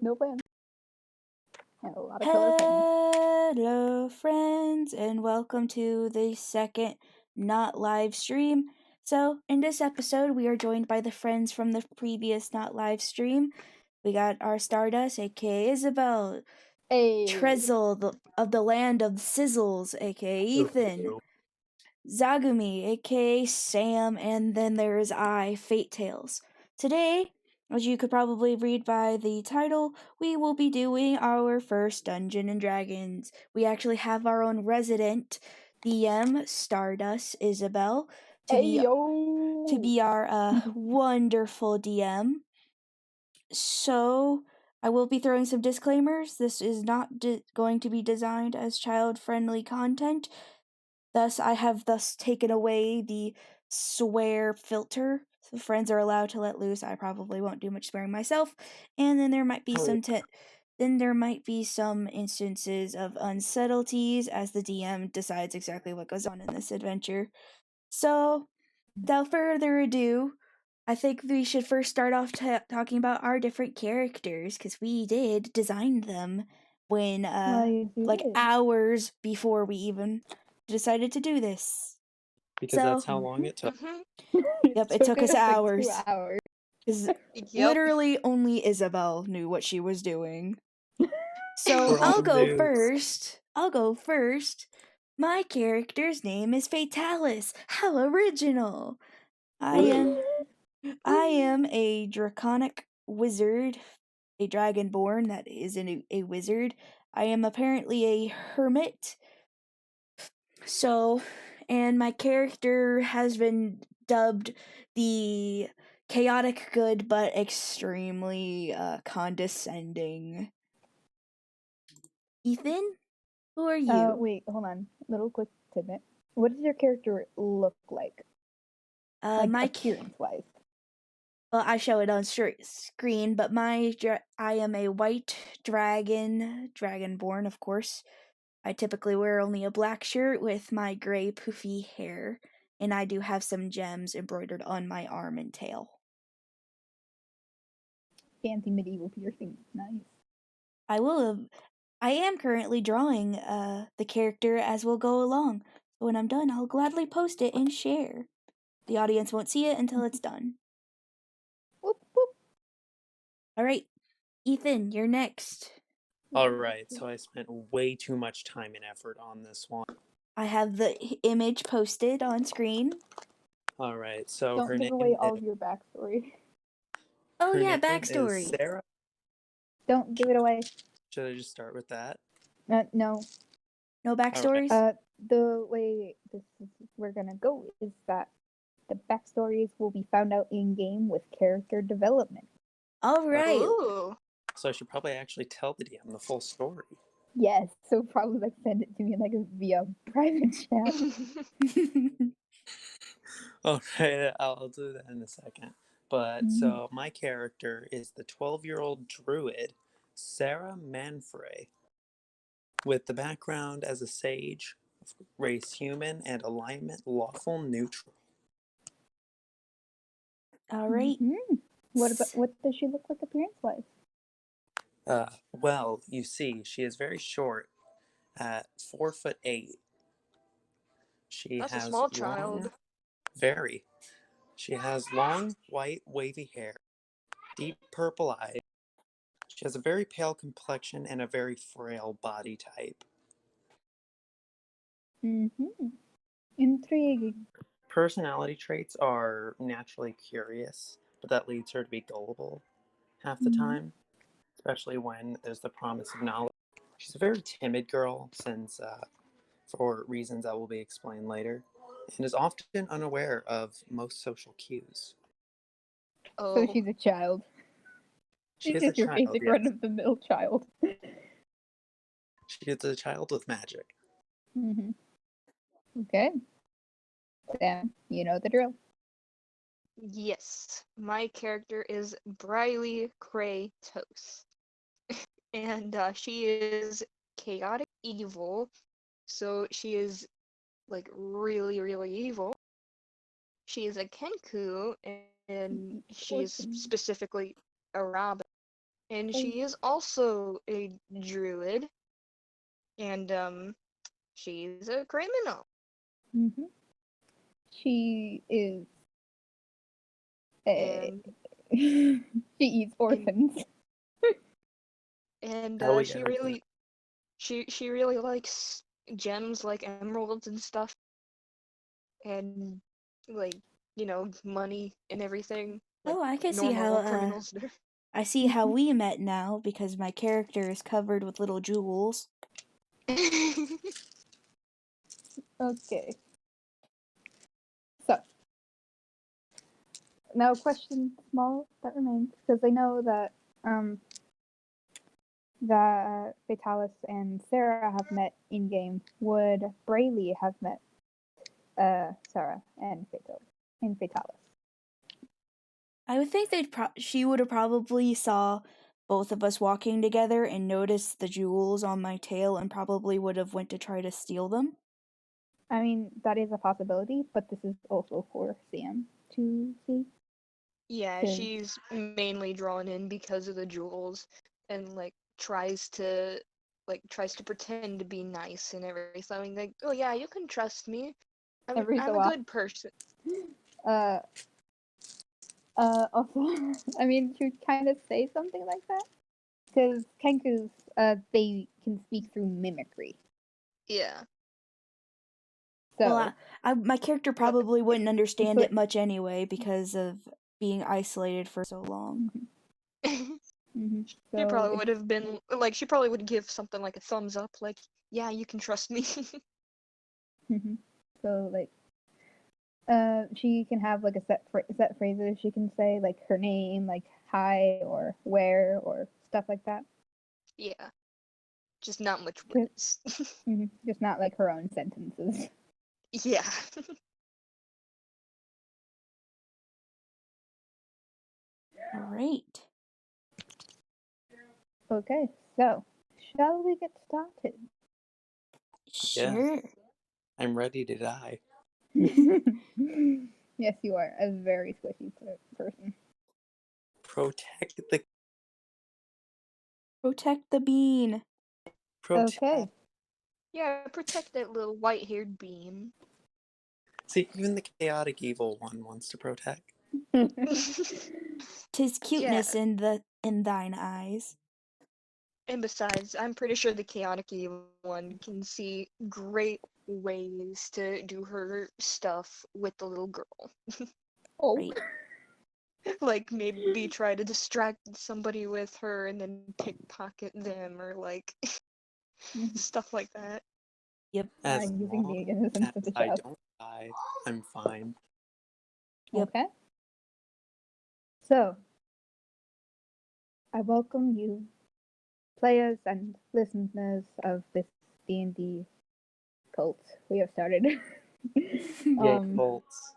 no plans. And a lot of color pens. Hello, friends, and welcome to the second not live stream. So, in this episode, we are joined by the friends from the previous not live stream. We got our Stardust, aka Isabel, Hey. Trezzle of the land of sizzles, aka Ethan, Zagumi, aka Sam, and then there is I, Fate Tales. Today, as you could probably read by the title, we will be doing our first Dungeon and Dragons. We actually have our own resident DM, Stardust Isabel, to be our wonderful DM. So, I will be throwing some disclaimers. This is not going to be designed as child-friendly content. Thus, I have taken away the swear filter. So friends are allowed to let loose. I probably won't do much swearing myself. And then there might be some instances of unsubtleties as the DM decides exactly what goes on in this adventure. So, without further ado, I think we should first start off talking about our different characters, because we did design them when hours before we even decided to do this. Because that's how long it took. Yep, it took us hours. Like 2 hours. Because literally only Isabel knew what she was doing. So I'll go first. My character's name is Fatalis. How original! I am a draconic wizard, a dragonborn that is a wizard. I am apparently a hermit. So, and my character has been dubbed the chaotic good but extremely condescending. Ethan, who are you? Wait, hold on. Little quick tidbit. What does your character look like? My appearance-wise. Well, I show it on screen, but I am a white dragonborn, of course. I typically wear only a black shirt with my gray poofy hair, and I do have some gems embroidered on my arm and tail. Fancy medieval piercing. Nice. I am currently drawing the character as we'll go along. So when I'm done, I'll gladly post it and share. The audience won't see it until it's done. Whoop, whoop. All right, Ethan, you're next. Alright, so I spent way too much time and effort on this one. I have the image posted on screen. Alright, so Don't give away all of your backstory. Oh yeah, backstory. Is Sarah. Don't give it away. Should I just start with that? No. No backstories? Right. The way we're gonna go is that the backstories will be found out in-game with character development. Alright. So I should probably actually tell the DM the full story. Yes, so probably send it to me via private chat. Okay, I'll do that in a second. But so my character is the 12-year-old druid, Sarah Manfrey, with the background as a sage, race human, and alignment lawful neutral. Alright. What does she look like appearance-wise? Well, you see, she is very short, at 4'8". That's a small child. Very. She has long, white, wavy hair, deep purple eyes. She has a very pale complexion and a very frail body type. Intriguing. Personality traits are naturally curious, but that leads her to be gullible half the time, especially when there's the promise of knowledge. She's a very timid girl, since for reasons that will be explained later, and is often unaware of most social cues. So she's a child. She's just your basic run-of-the-mill child. She is a child with magic. Okay. Sam, you know the drill. Yes, my character is Briley Kratos. And she is chaotic evil. So she is like really, really evil. She is a Kenku, and she is specifically a rabbit. and Oh. she is also a druid, and she's a criminal. Mm-hmm. She is a. And She eats orphans. Hell she yeah. really she really likes gems like emeralds and stuff, and like money and everything like Oh, I can see how normal criminals do. I see how we met now because my character is covered with little jewels. Okay. So now, question small that remains, because I know that that Vitalis and Sarah have met in game. Would Brayley have met Sarah and Vitalis? I would think she would have probably saw both of us walking together and noticed the jewels on my tail and probably would have went to try to steal them. I mean, that is a possibility, but this is also for Sam to see. Yeah, 'Cause she's mainly drawn in because of the jewels, and tries to pretend to be nice and everything. Like, oh yeah, you can trust me. every I'm so a often. good person. Uh, also, I mean, she would kind of say something like that. Because Kenkus, they can speak through mimicry. Yeah. So, Well, my character probably wouldn't understand but- it much anyway because of being isolated for so long. mm-hmm. She So probably would have been like, she probably would give something like a thumbs up, like, yeah, you can trust me. mm-hmm. So like, she can have like a set phrases she can say, like her name, like hi or where or stuff like that. Yeah. Just not much Good. words. Mm-hmm. Just not like her own sentences. Yeah. All right. Okay, so shall we get started? Sure. I'm ready to die. Yes, you are a very squishy person. Protect Protect the bean. Okay. Yeah, protect that little white-haired bean. See, even the chaotic evil one wants to protect. 'Tis Yeah. cuteness in thine eyes. And besides, I'm pretty sure the chaotic evil one can see great ways to do her stuff with the little girl. Oh. Right. Like maybe try to distract somebody with her and then pickpocket them, or like stuff like that. Yep. As Using long the innocence as of the I child. don't die, I'm fine. Yep. Okay. So, I welcome you, players and listeners of this D&D cult we have started. Yay, bolts.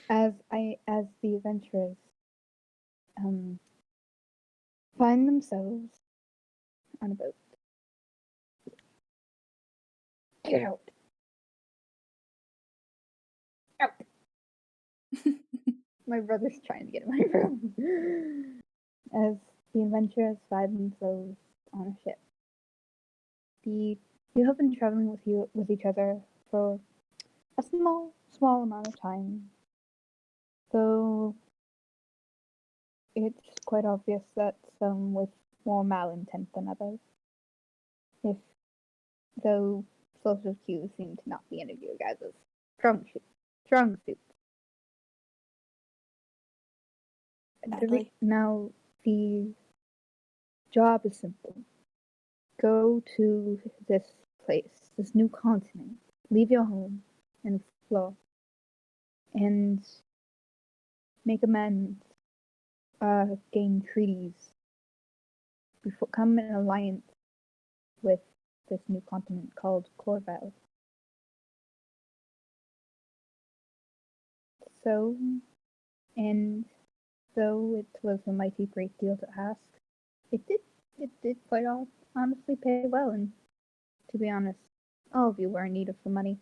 as the adventurers find themselves on a boat. Get out. Out. My brother's trying to get in my room. As the adventurers find themselves on a ship. You have been traveling with each other for a small amount of time. Though it's quite obvious that some with more malintent than others. If though social cues seem to not be any of your guys' strong suits. Sadly. Now the job is simple. Go to this place, this new continent. Leave your home and explore. And make amends. Gain treaties. Come in alliance with this new continent called Corval. So, and though it was a mighty great deal to ask, it did quite honestly pay well, and to be honest, all of you were in need of some money.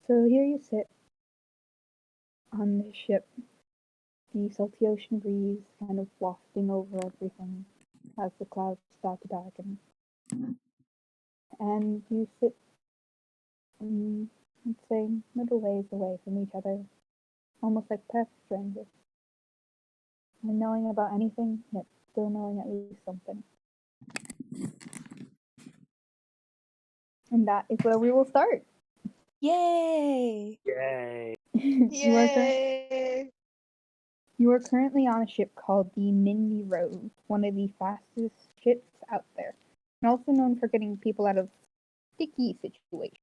So here you sit on this ship, the salty ocean breeze kind of wafting over everything as the clouds start to darken. And you sit, let's say, middle ways away from each other, almost like perfect strangers. And knowing about anything, yet still knowing at least something. And that is where we will start. Yay! Yay. Yay! You are currently on a ship called the Mindy Rose, one of the fastest ships out there, and also known for getting people out of sticky situations.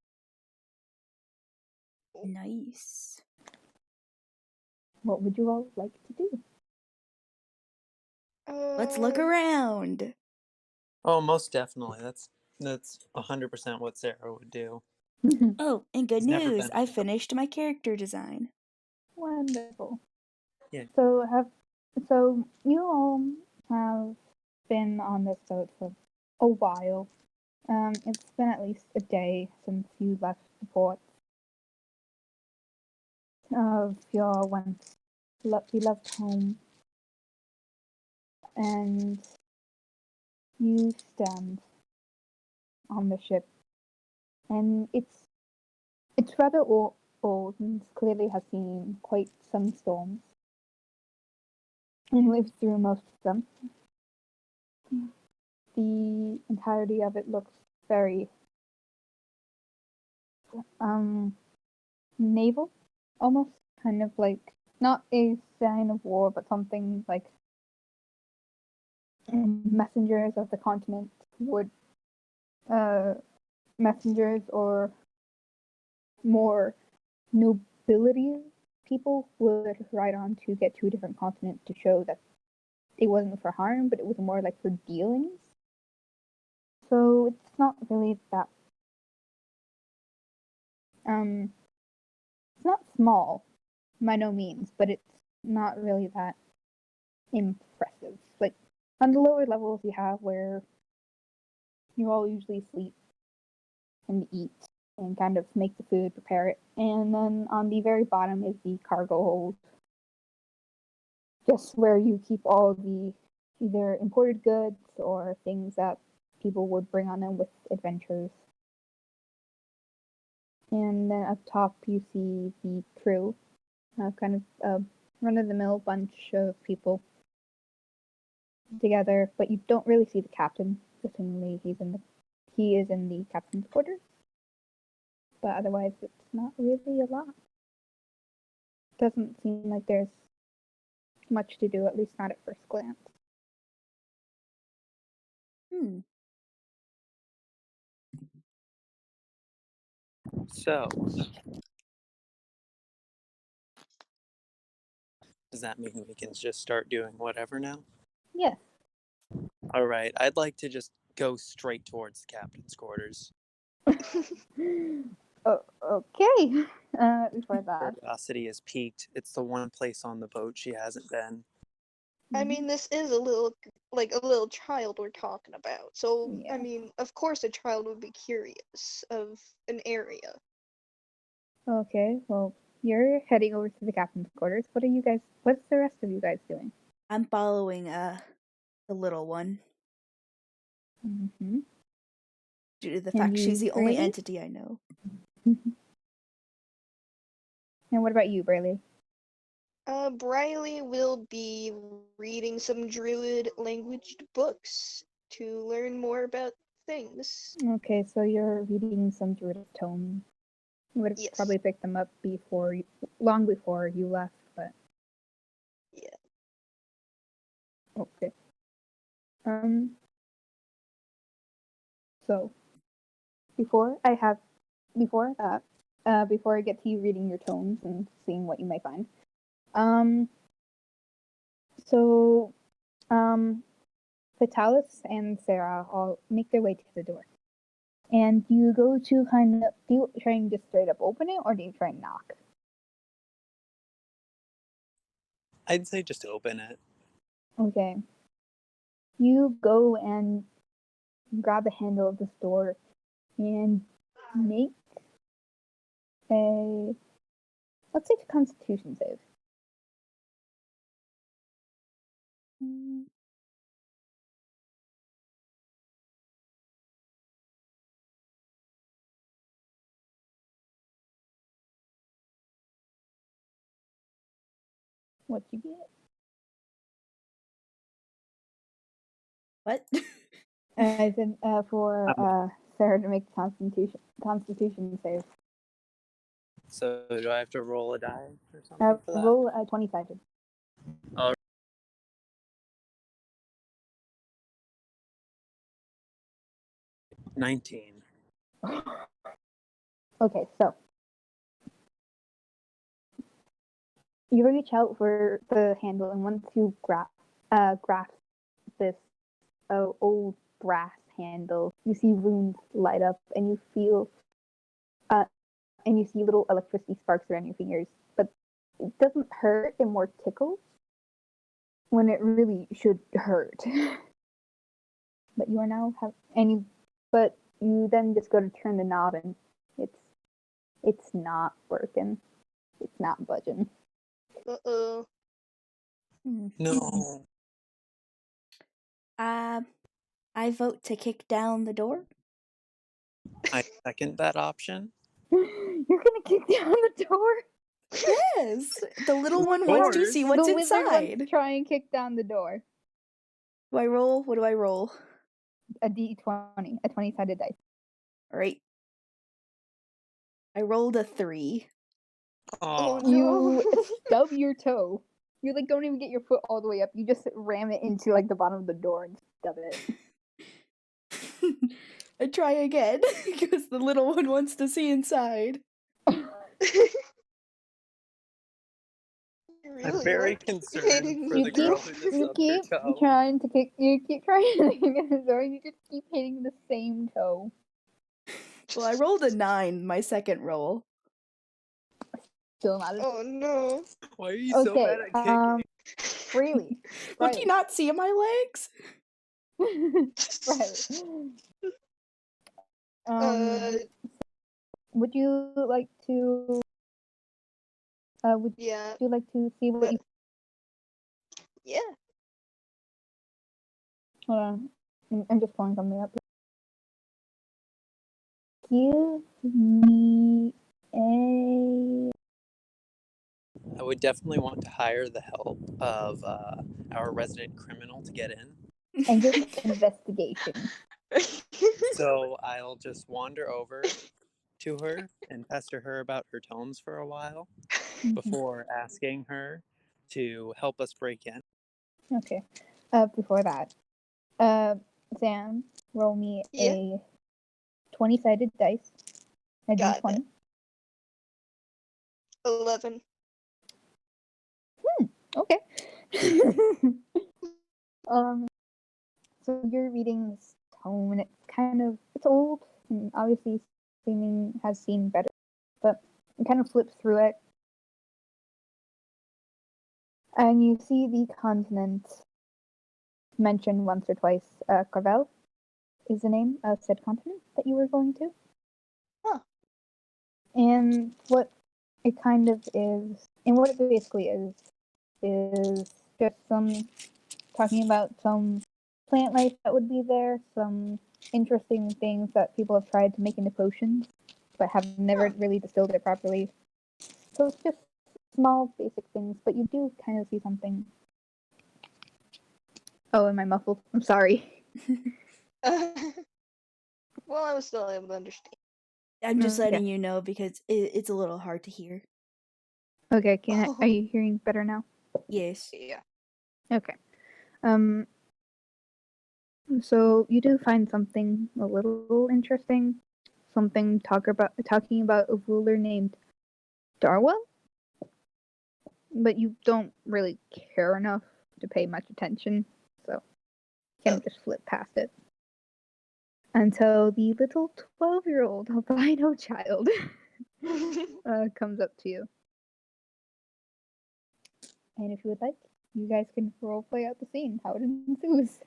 Nice. What would you all like to do? Let's look around. Oh, most definitely. That's 100% what Sarah would do. Oh, and good He's never news, been- I finished my character design. Wonderful. Yeah. So you all have been on this boat for a while. It's been at least a day since you left the port of your once beloved home, and you stand on the ship, and it's rather old and clearly has seen quite some storms and lived through most of them. The entirety of it looks very naval, almost kind of like not a sign of war, but something like messengers of the continent would messengers or more nobility people would ride on to get to a different continent to show that it wasn't for harm, but it was more like for dealings. So it's not really that it's not small by no means, but it's not really that impressive. Like on the lower levels you have where you all usually sleep and eat and kind of make the food, prepare it. And then on the very bottom is the cargo hold. Just where you keep all the either imported goods or things that people would bring on them with adventures. And then up top you see the crew, kind of a run-of-the-mill bunch of people together, but you don't really see the captain. Certainly he is in the captain's quarters. But otherwise it's not really a lot. Doesn't seem like there's much to do, at least not at first glance. So, does that mean we can just start doing whatever now? Yes. All right. I'd like to just go straight towards the captain's quarters. Okay. Before that. Curiosity is piqued. It's the one place on the boat she hasn't been. I mean, this is a little child we're talking about. So, Yeah. I mean, of course a child would be curious of an area. Okay, well, you're heading over to the captain's quarters. What's the rest of you guys doing? I'm following the little one Mm-hmm. due to the And fact she's you, the only Braylee? entity I know. And what about you, Braylee? Briley will be reading some druid languaged books to learn more about things. Okay, so you're reading some druidic tomes. You would have Yes. probably picked them up long before you left, but Yeah. okay. So before before I get to you reading your tomes and seeing what you may find, so Vitalis and Sarah all make their way to the door. And you go to do you try and just straight up open it, or do you try and knock? I'd say just open it. Okay. You go and grab the handle of this door and make let's say a constitution save. What you get? What? I said for Sarah to make Constitution save. So do I have to roll a die or something for that? Roll a 20-sided. 19. Okay, so you reach out for the handle, and once you grasp this old brass handle, you see runes light up, and you feel, and you see little electricity sparks around your fingers. But it doesn't hurt; it more tickles when it really should hurt. But you are now but you then just go to turn the knob, and it's not working. It's not budging. Uh-oh. No. I vote to kick down the door. I second that option. You're gonna kick down the door? Yes, the little one Of wants to course. see what's the wizard wants inside. to try and kick down the door. Do I roll? What do I roll? A d20, a 20-sided dice. All right. I rolled a 3. Oh Oh, no. You stub your toe. You like don't even get your foot all the way up. You just ram it into like the bottom of the door and stub it. I try again because the little one wants to see inside. Really I'm very like concerned hitting for me the girl down. who just You stubbed her keep toe. trying to kick. You keep trying to kick the door. You just keep hitting the same toe. Well, I rolled a 9, my second roll. Still not. Oh no. Why are you so bad at kicking? Freely. Would you not see my legs? Right. Uh, Would you like to? Would yeah. you like to see what you? Yeah. Hold on. I'm just pulling something up. Give me a. I would definitely want to hire the help of our resident criminal to get in. And give me investigation. So I'll just wander over to her and pester her about her tones for a while before asking her to help us break in. Okay. Before that, Sam, roll me Yeah. a 20-sided dice. A Got d20. it. 11. Okay. So you're reading this tome, and it's old, and obviously has seen better, but you kind of flip through it, and you see the continent mentioned once or twice. Carvel is the name of said continent that you were going to. Huh. And what it kind of is, and what it basically is just talking about some plant life that would be there, some interesting things that people have tried to make into potions, but have never really distilled it properly. So it's just small, basic things, but you do kind of see something. Oh, am I muffled? I'm sorry. Well, I was still able to understand. I'm just Okay. letting you know because it's a little hard to hear. Okay, are you hearing better now? Yes. Yeah. Okay. So you do find something a little interesting. Something talking about a ruler named Darwell, but you don't really care enough to pay much attention, so you can just flip past it until the little 12-year-old albino child comes up to you. And if you would like, you guys can role play out the scene, how it ensues.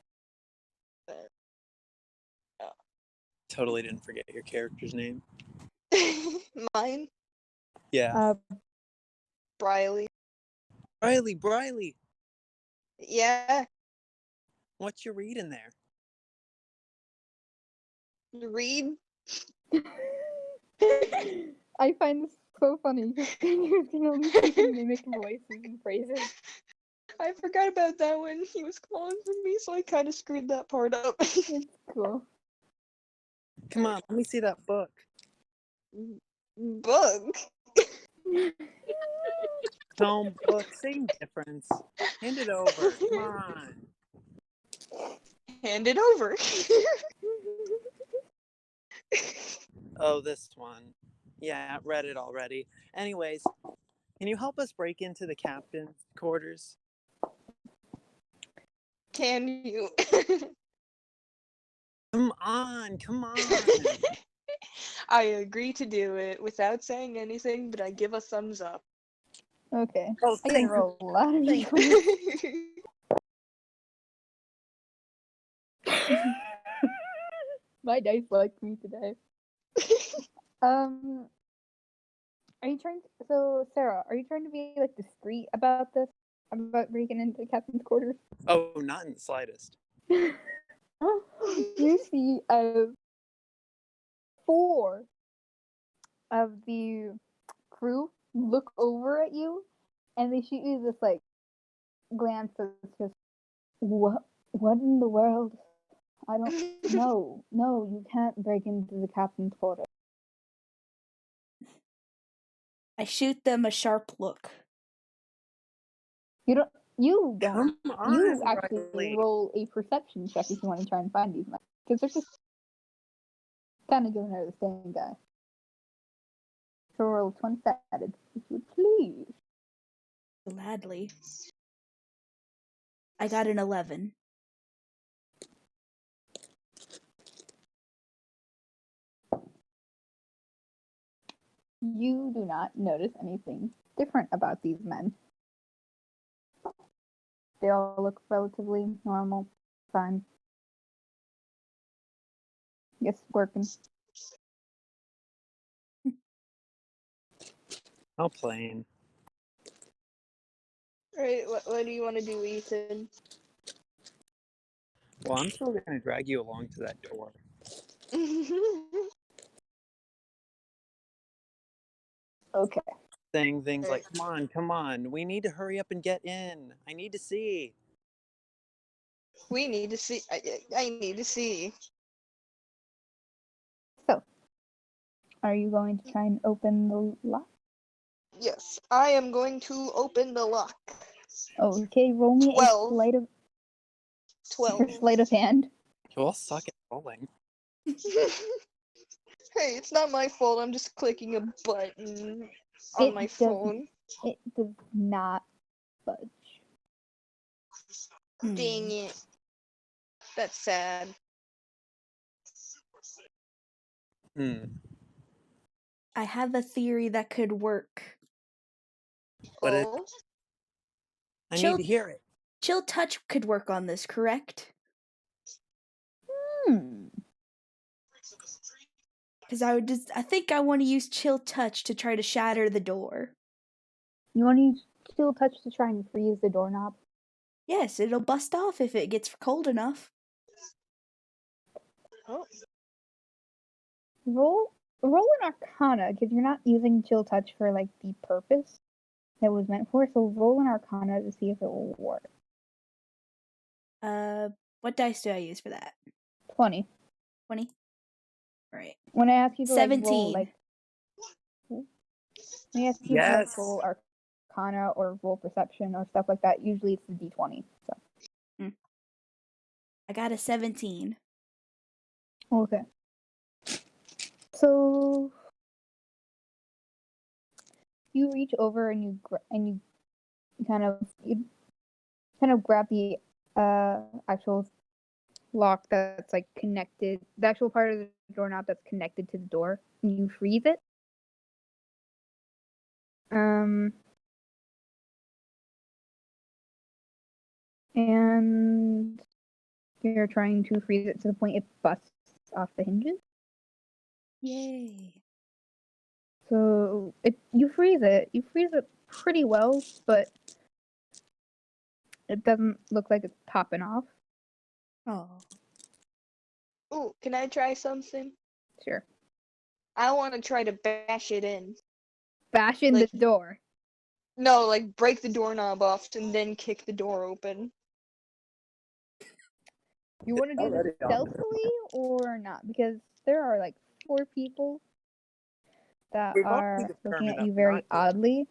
Totally didn't forget your character's name. Mine? Yeah. Briley. Briley, Yeah. what you reading there? Read? I find this so funny because you can only speak in mimic voices and phrases. I forgot about that when he was calling for me, so I kind of screwed that part up. It's cool. Come on, let me see that book. Bug. Tome, book, same difference. Hand it over. Come on. Hand it over. Oh, this one. Yeah, read it already. Anyways, can you help us break into the captain's quarters? Can you? Come on, come on. I agree to do it without saying anything, but I give a thumbs up. Okay. Oh, I gotta thank roll a lot of Thank d20s. My dice like me today. Are you trying to, so Sarah, are you trying to be like discreet about this? About breaking into the captain's quarters? Oh, not in the slightest. You see 4 of the crew look over at you and they shoot you this like glance that's just what in the world? I don't know. No, you can't break into the captain's quarters. I shoot them a sharp look. You don't Come on, you actually Riley. roll a perception check if you want to try and find these men. Because they're just kind of giving her the same guy. So roll 20 sided, if you would please. Gladly. I got an 11. You do not notice anything different about these men. They all look relatively normal, fine. Guess working. How plain. Alright, what do you want to do, Ethan? Well, I'm still going to drag you along to that door. Okay. Saying things like, come on, we need to hurry up and get in. I need to see. We need to see. I need to see. So, are you going to try and open the lock? Yes, I am going to open the lock. Okay, roll me 12. a sleight of 12. sleight of hand. You all suck at rolling. Hey, it's not my fault. I'm just clicking a button on my phone. It does not budge. Dang it. That's sad. I have a theory that could work. What is? Oh? I need to hear it. Chill touch could work on this, correct? Because I think I want to use chill touch to try to shatter the door. You want to use chill touch to try and freeze the doorknob? Yes, it'll bust off if it gets cold enough. Oh. Roll an Arcana because you're not using chill touch for like the purpose that it was meant for. So roll an Arcana to see if it will work. What dice do I use for that? 20. 20? Right. When I ask you to 17. when I ask you to roll Arcana or roll Perception or stuff like that, usually it's the D20. So. I got a 17. Okay. So you reach over and you kind of grab the actual lock that's like connected, the actual part of the doorknob that's connected to the door, and you freeze it. And you're trying to freeze it to the point it busts off the hinges. Yay. So you freeze it pretty well, but it doesn't look like it's popping off. Oh. Ooh, can I try something? Sure. I want to try to bash it in. bash in Like- the door. No, like break the doorknob off and then kick the door open. You want to do this stealthily or not? Because there are like 4 people that We've are already looking determined at you that very oddly.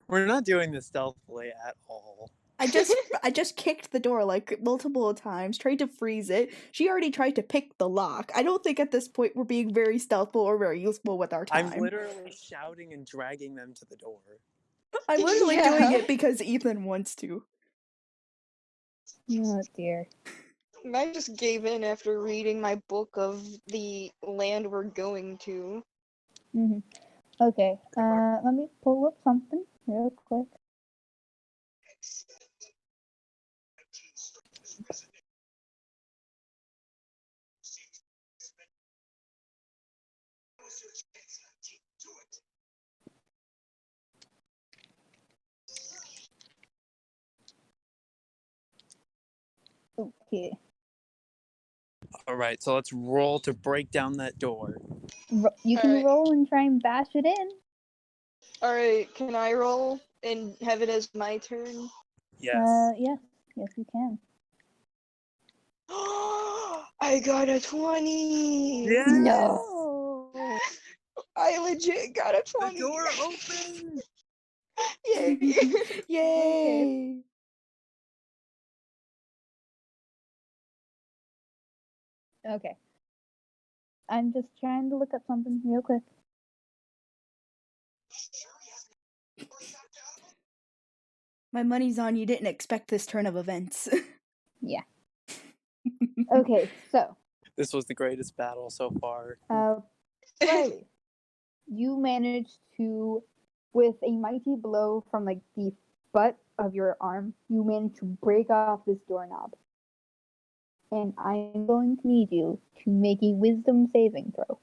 we're not doing this stealthily at all. I just kicked the door like multiple times, tried to freeze it. She already tried to pick the lock. I don't think at this point we're being very stealthful or very useful with our time. I'm literally shouting and dragging them to the door. I'm literally Yeah. doing it because Ethan wants to. Oh dear. I just gave in after reading my book of the land we're going to. Hmm. Okay. Let me pull up something real quick. Okay. All right, so let's roll to break down that door. You can Alright. roll and try and bash it in. Alright, can I roll and have it as my turn? Yes. Yes. Yes, you can. I got a 20! Yes! No. I legit got a 20! The door opened! Yay! Yay! Okay. I'm just trying to look up something real quick. My money's on you didn't expect this turn of events. Yeah. Okay, so, This was the greatest battle so far. Riley, you managed to, with a mighty blow from like the butt of your arm, you managed to break off this doorknob. And I'm going to need you to make a wisdom saving throw.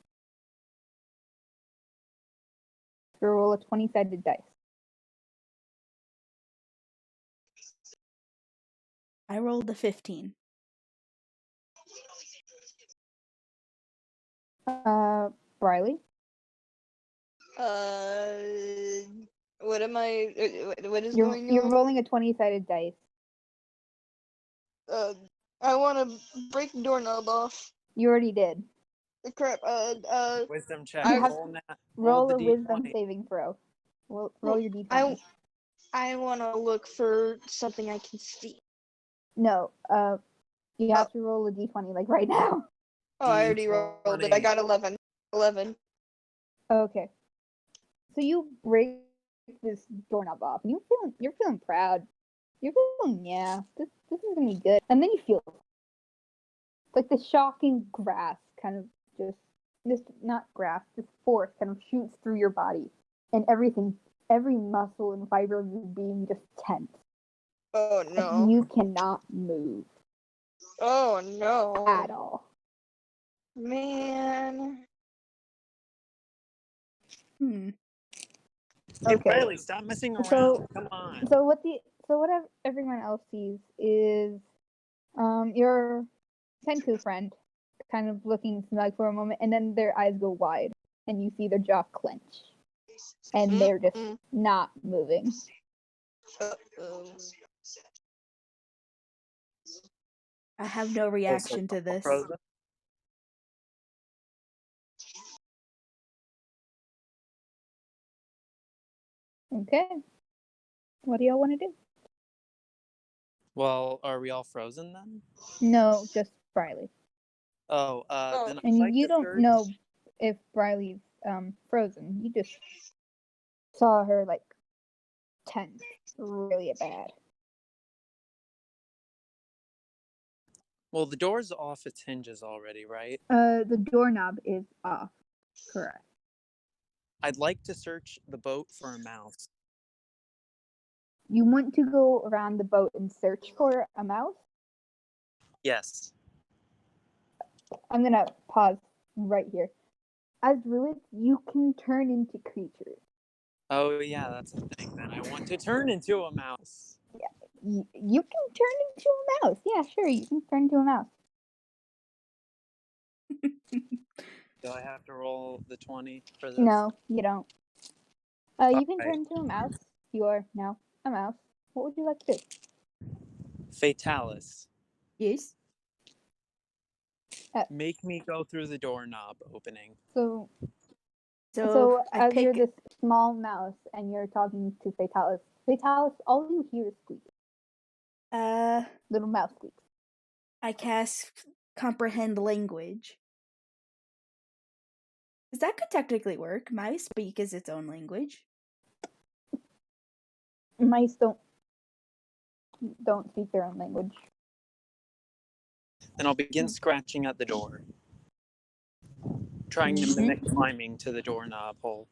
So roll a 20-sided dice. I rolled a 15. Riley, What am I? What is you're going on? rolling a 20-sided dice. I want to break the doorknob off. You already did. Crap. Wisdom check. You have- roll Roll the a wisdom D20. saving throw. Roll your d20. I want to look for something I can see. No, you have to roll a d20 like right now. Oh, I already rolled it. I got 11. 11. Okay. So you break this doorknob off, and you're feeling proud. You're feeling, yeah, this is gonna be good. And then you feel like the shocking grass kind of just not grass, this force kind of shoots through your body, and every muscle and fiber of your being just tense. Oh And no. you cannot move Oh no. at all. Man. Hey, Okay. Riley, stop messing around. So- Come on. So what everyone else sees is your Senku friend kind of looking smug for a moment, and then their eyes go wide, and you see their jaw clench, and they're just not moving. Uh-oh. I have no reaction to this. Frozen. Okay. What do y'all want to do? Well, are we all frozen then? No, just Briley. Oh, then I'd And like you to don't search- know if Briley's frozen. You just saw her like tense really bad. Well, the door's off its hinges already, right? The doorknob is off. Correct. I'd like to search the boat for a mouse. You want to go around the boat and search for a mouse? Yes. I'm gonna pause right here. As druids, you can turn into creatures. Oh, yeah, that's the thing. Then I want to turn into a mouse. You can turn into a mouse. Yeah, sure, you can turn into a mouse. Do I have to roll the 20 for this? No, you don't. You can Alright. turn into a mouse. You are now a mouse. What would you like to do? Fatalis, Yes. make me go through the doorknob opening. So So I as you're pick. this small mouse and you're talking to Fatalis, all you hear is squeaks. Little mouse squeaks. I cast comprehend language. 'Cause that could technically work. My speak is its own language. Mice don't speak their own language. Then I'll begin scratching at the door, trying to mimic climbing to the doorknob hole.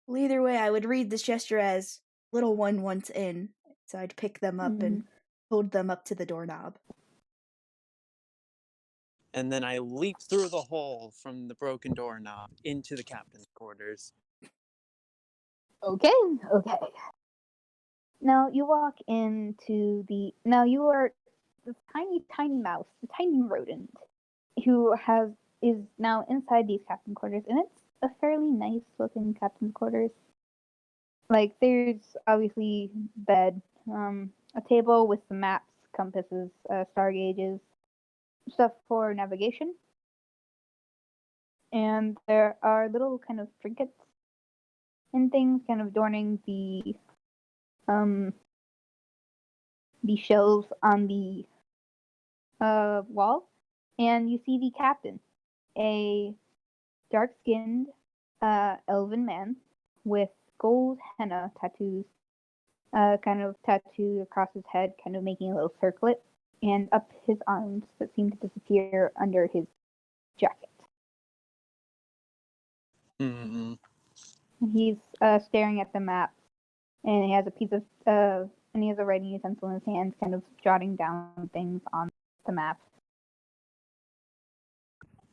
Well, either way, I would read this gesture as little one wants in. So I'd pick them up and hold them up to the doorknob. And then I leap through the hole from the broken doorknob into the captain's quarters. Okay. Now you walk into the. Now you are the tiny mouse, the tiny rodent, who is now inside these captain quarters, and it's a fairly nice looking captain's quarters. Like there's obviously bed, a table with some maps, compasses, star gauges, stuff for navigation, and there are little kind of trinkets and things kind of adorning the shelves on the wall, and you see the captain, a dark-skinned elven man with gold henna tattoos, kind of tattooed across his head, kind of making a little circlet, and up his arms that seem to disappear under his jacket. Mm-hmm. He's staring at the map, and he has a writing utensil in his hand, kind of jotting down things on the map.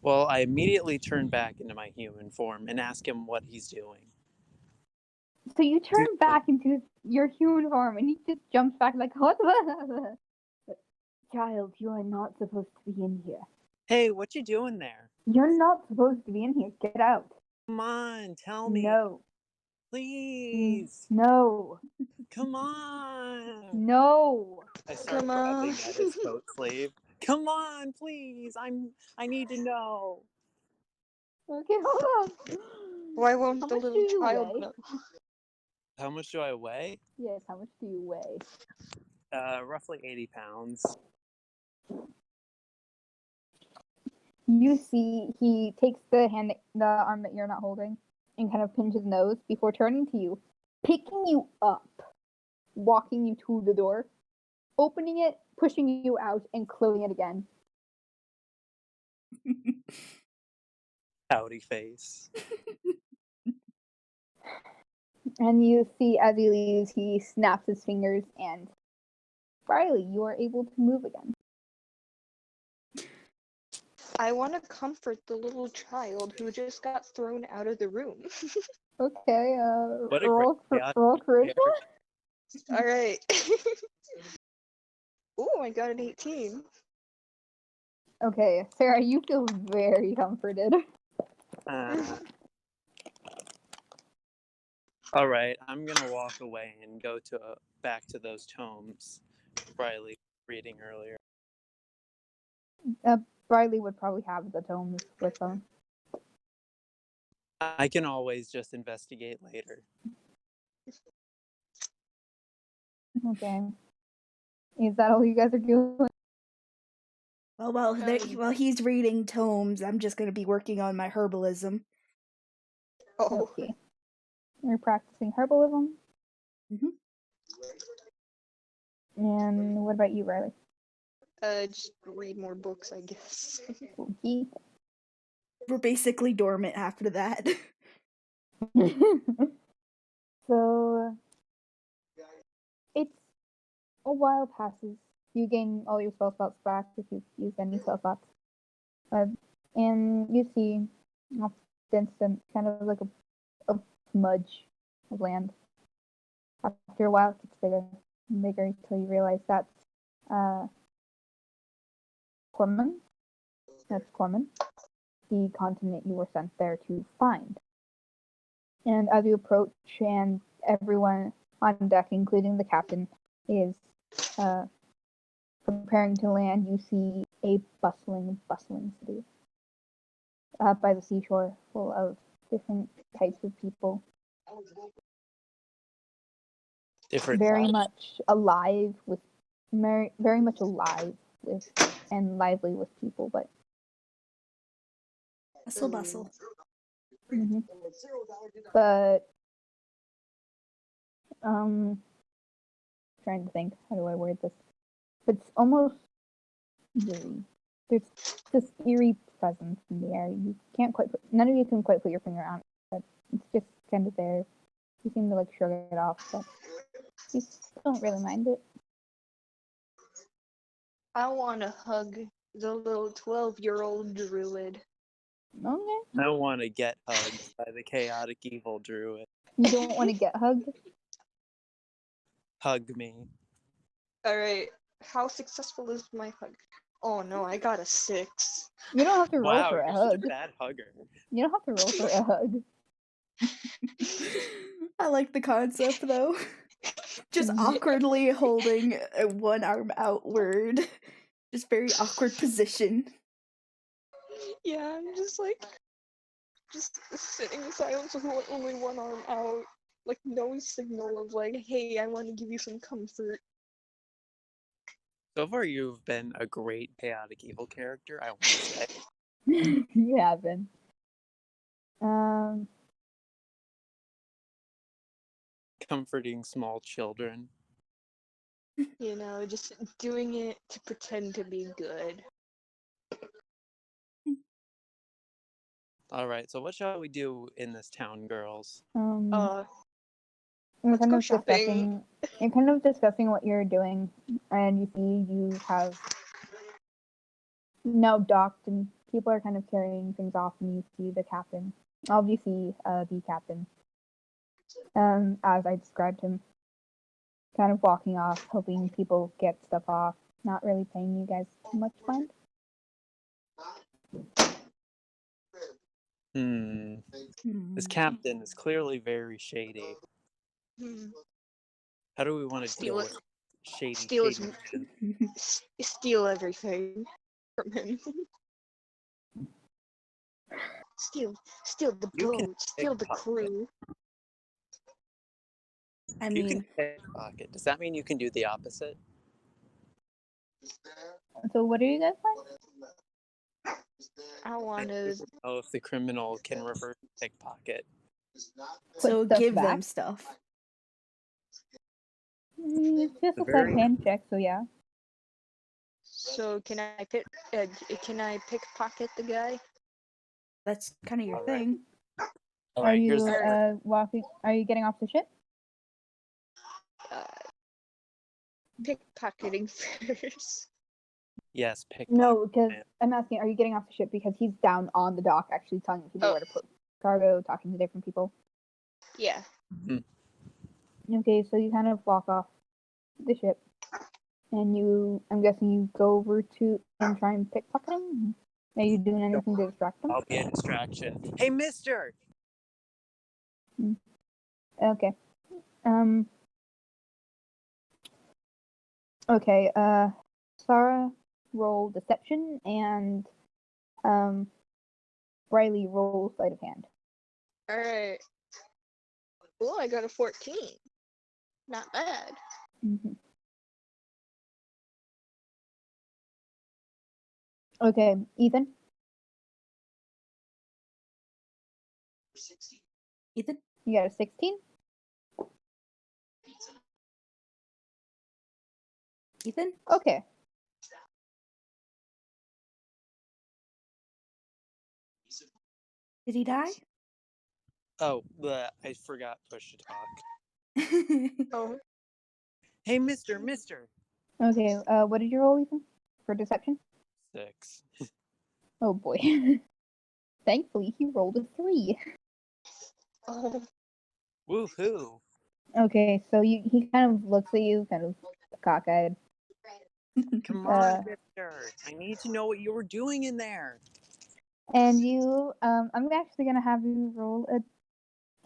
Well, I immediately turn back into my human form and ask him what he's doing. So you turn back into your human form, and he just jumps back like, what the? Child, you are not supposed to be in here. Hey, what you doing there? You're not supposed to be in here. Get out. Come on, tell me. No. Please. No. Come on. No. I start Come on. grabbing at his coat sleeve. Come on, please. I need to know. Okay, hold on. Why won't How the much little do you child weigh? know? How much do I weigh? Yes, how much do you weigh? Roughly 80 pounds. You see, he takes the arm that you're not holding, and kind of pinches his nose before turning to you, picking you up, walking you to the door, opening it, pushing you out, and closing it again. Howdy face. And you see, as he leaves, he snaps his fingers, and Riley, you are able to move again. I want to comfort the little child who just got thrown out of the room. Okay, What a roll great chaotic charisma. All right. Ooh, I got an 18. Okay, Sarah, you feel very comforted. All right, I'm gonna walk away and go back to those tomes Riley was reading earlier. Riley would probably have the tomes with them. I can always just investigate later. Okay. Is that all you guys are doing? Well, while he's reading tomes, I'm just gonna be working on my herbalism. Oh. Okay. You're practicing herbalism? Mm-hmm. And what about you, Riley? Just read more books, I guess. Okay. We're basically dormant after that. So, it's a while passes. You gain all your spell slots back if you've used any spell slots. And you see off distant kind of like a smudge of land. After a while, it gets bigger and bigger until you realize that's Corman. That's Corman, the continent you were sent there to find. And as you approach, and everyone on deck, including the captain, is preparing to land, you see a bustling city by the seashore, full of different types of people. Different Very types. much alive with, very much alive with, and lively with people, but Bustle. mhm. But trying to think, how do I word this? It's almost eerie. There's this eerie presence in the air. You can't quite none of you can quite put your finger on it, but it's just kind of there. You seem to like shrug it off, but you don't really mind it. I want to hug the little 12-year-old druid. Okay. I want to get hugged by the chaotic evil druid. You don't want to get hugged? Hug me. Alright, how successful is my hug? Oh no, I got a 6. You don't have to roll Wow, for you're a such hug. a bad hugger. You don't have to roll for a hug. I like the concept though. Just Mhm. awkwardly holding one arm outward. Just very awkward position. Yeah, I'm just sitting in silence with only one arm out. Like, no signal of like, hey, I want to give you some comfort. So far, you've been a great chaotic evil character, I want to say. You haven't. Comforting small children. You know, just doing it to pretend to be good. Alright, so what shall we do in this town, girls? You're Let's kind go of shopping. discussing what you're doing, and you see you have now docked, and people are kind of carrying things off, and you see the captain. You see the captain, as I described him, kind of walking off, helping people get stuff off, not really paying you guys too much mind. This captain is clearly very shady. How do we want to deal with shady man? Steal everything from him. steal the You can boat, steal the pickpocket. crew. I You can mean, pickpocket. Does that mean you can do the opposite? So what are you guys playing? I I want don't to. know if the criminal can reverse pickpocket. so stuff give back? them stuff. It's just The a slight very- hand check, so yeah. So can I pickpocket the guy? That's kind of your Alright. thing. Are you here's the walking? Are you getting off the ship? Pickpocketing first. yes, pickpocket. No, because man. I'm asking, are you getting off the ship because he's down on the dock, actually telling people where to put cargo, talking to different people. Yeah. Okay, so you kind of walk off the ship, and I'm guessing you go over to and try and pickpocket him. Are you doing anything to distract him? I'll be a distraction. Hey, mister! Okay. Okay. Sarah, roll deception, and Riley, roll sleight of hand. Alright. Oh, I got a 14. Not bad. Mm-hmm. Okay, Ethan. Ethan? You got a 16? Ethan? Okay. Did he die? Oh, I forgot push to talk. Oh, Hey, mister! Okay, what did you roll, Ethan? For deception? 6. Oh boy. Thankfully, he rolled a 3. oh. Woohoo! Okay, so he kind of looks at you, kind of cockeyed. Come on, mister! I need to know what you were doing in there. And you, I'm actually gonna have you roll a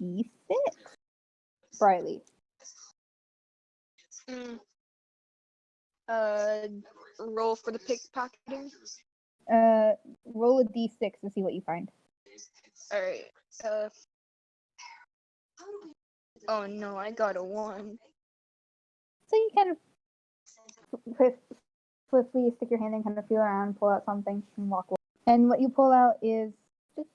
D6. Briley. Roll for the pickpocketing. Roll a D6 to see what you find. Alright. Oh no, I got a 1. So you kind of swiftly stick your hand in, kind of feel around, pull out something, and walk away. And what you pull out is just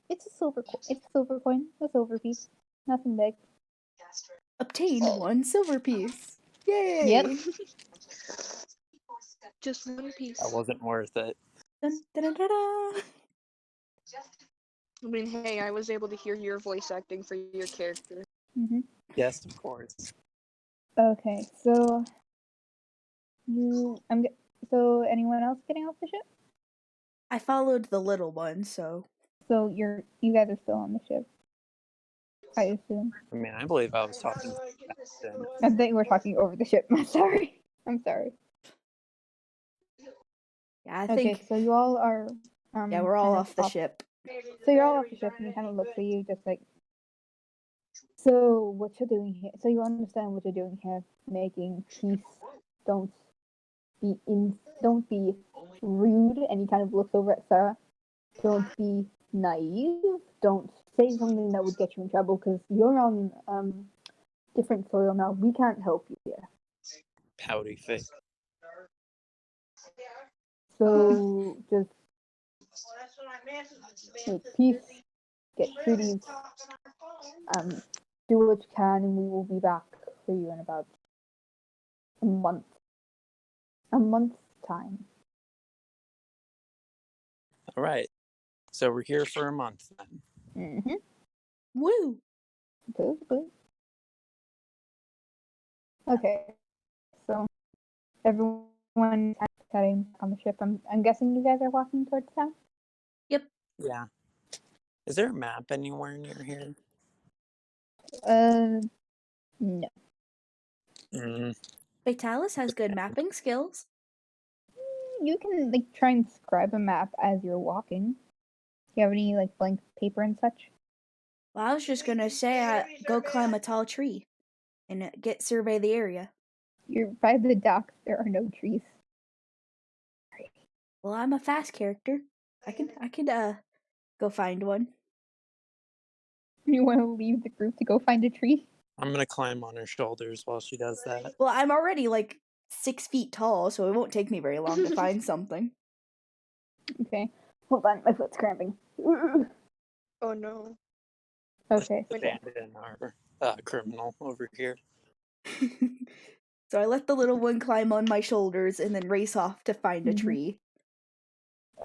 it's a silver coin. It's a silver coin, a silver piece, nothing big. Obtained 1 silver piece. Yay! Yep. Just 1 piece. That wasn't worth it. Dun, dun, dun, dun, dun. I mean, hey, I was able to hear your voice acting for your character. Mm-hmm. Yes, of course. Okay, so so anyone else getting off the ship? I followed the little one, so. So you guys are still on the ship, I assume. I mean, I believe I was talking to the captain. I thought you were talking over the ship. I'm sorry. Yeah, I Okay, think. so you all are. Yeah, we're all kind of off the ship. So you're all off the ship, and he kind of looks at you, just like. So what you're doing here? So you understand what you're doing here? Making peace. Don't be rude. And he kind of looks over at Sarah. Don't be naive. Don't say something that would get you in trouble because you're on different soil now. We can't help you here. Pouty face. So just make peace, get treaties, do what you can, and we will be back for you in about a month's time. All right. So we're here for a month then. Mm-hmm. Woo! Good. Okay, so everyone heading on the ship. I'm guessing you guys are walking towards town. Yep. Yeah. Is there a map anywhere near here? No. Vitalis has good mapping skills. You can try and describe a map as you're walking. Do you have any blank paper and such? Well, I was just gonna say, go climb a tall tree and survey the area. You're by the docks. There are no trees. Well, I'm a fast character. I can go find one. You want to leave the group to go find a tree? I'm gonna climb on her shoulders while she does that. Well, I'm already 6 feet tall, so it won't take me very long to find something. Okay. Hold on, my foot's cramping. Oh no. Okay. Abandon our criminal over here. So I let the little one climb on my shoulders and then race off to find a tree.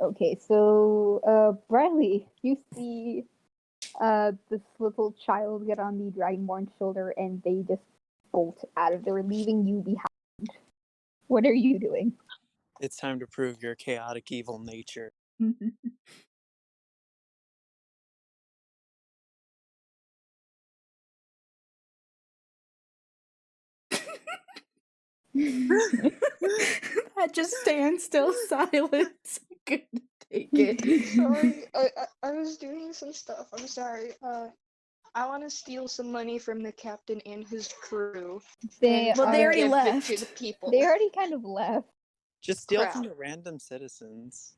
Okay, so Bradley, you see this little child get on the Dragonborn's shoulder and they just bolt out of there, leaving you behind. What are you doing? It's time to prove your chaotic evil nature. That just standstill silence. I couldn't take it. Sorry, I was doing some stuff. I'm sorry. I want to steal some money from the captain and his crew. They already give left. it to the people. They already kind of left. Just steal Crap. from the random citizens.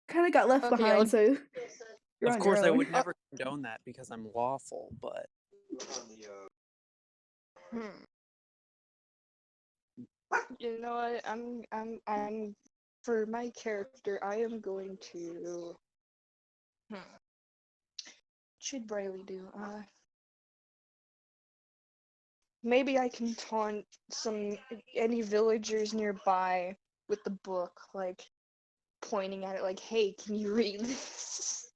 Kind of got left Okay, behind, so you're Of on course, your I own. would never condone that because I'm lawful, but You know what? I'm for my character. I am going to. What should Briley do? Maybe I can taunt any villagers nearby with the book, pointing at it, hey, can you read this?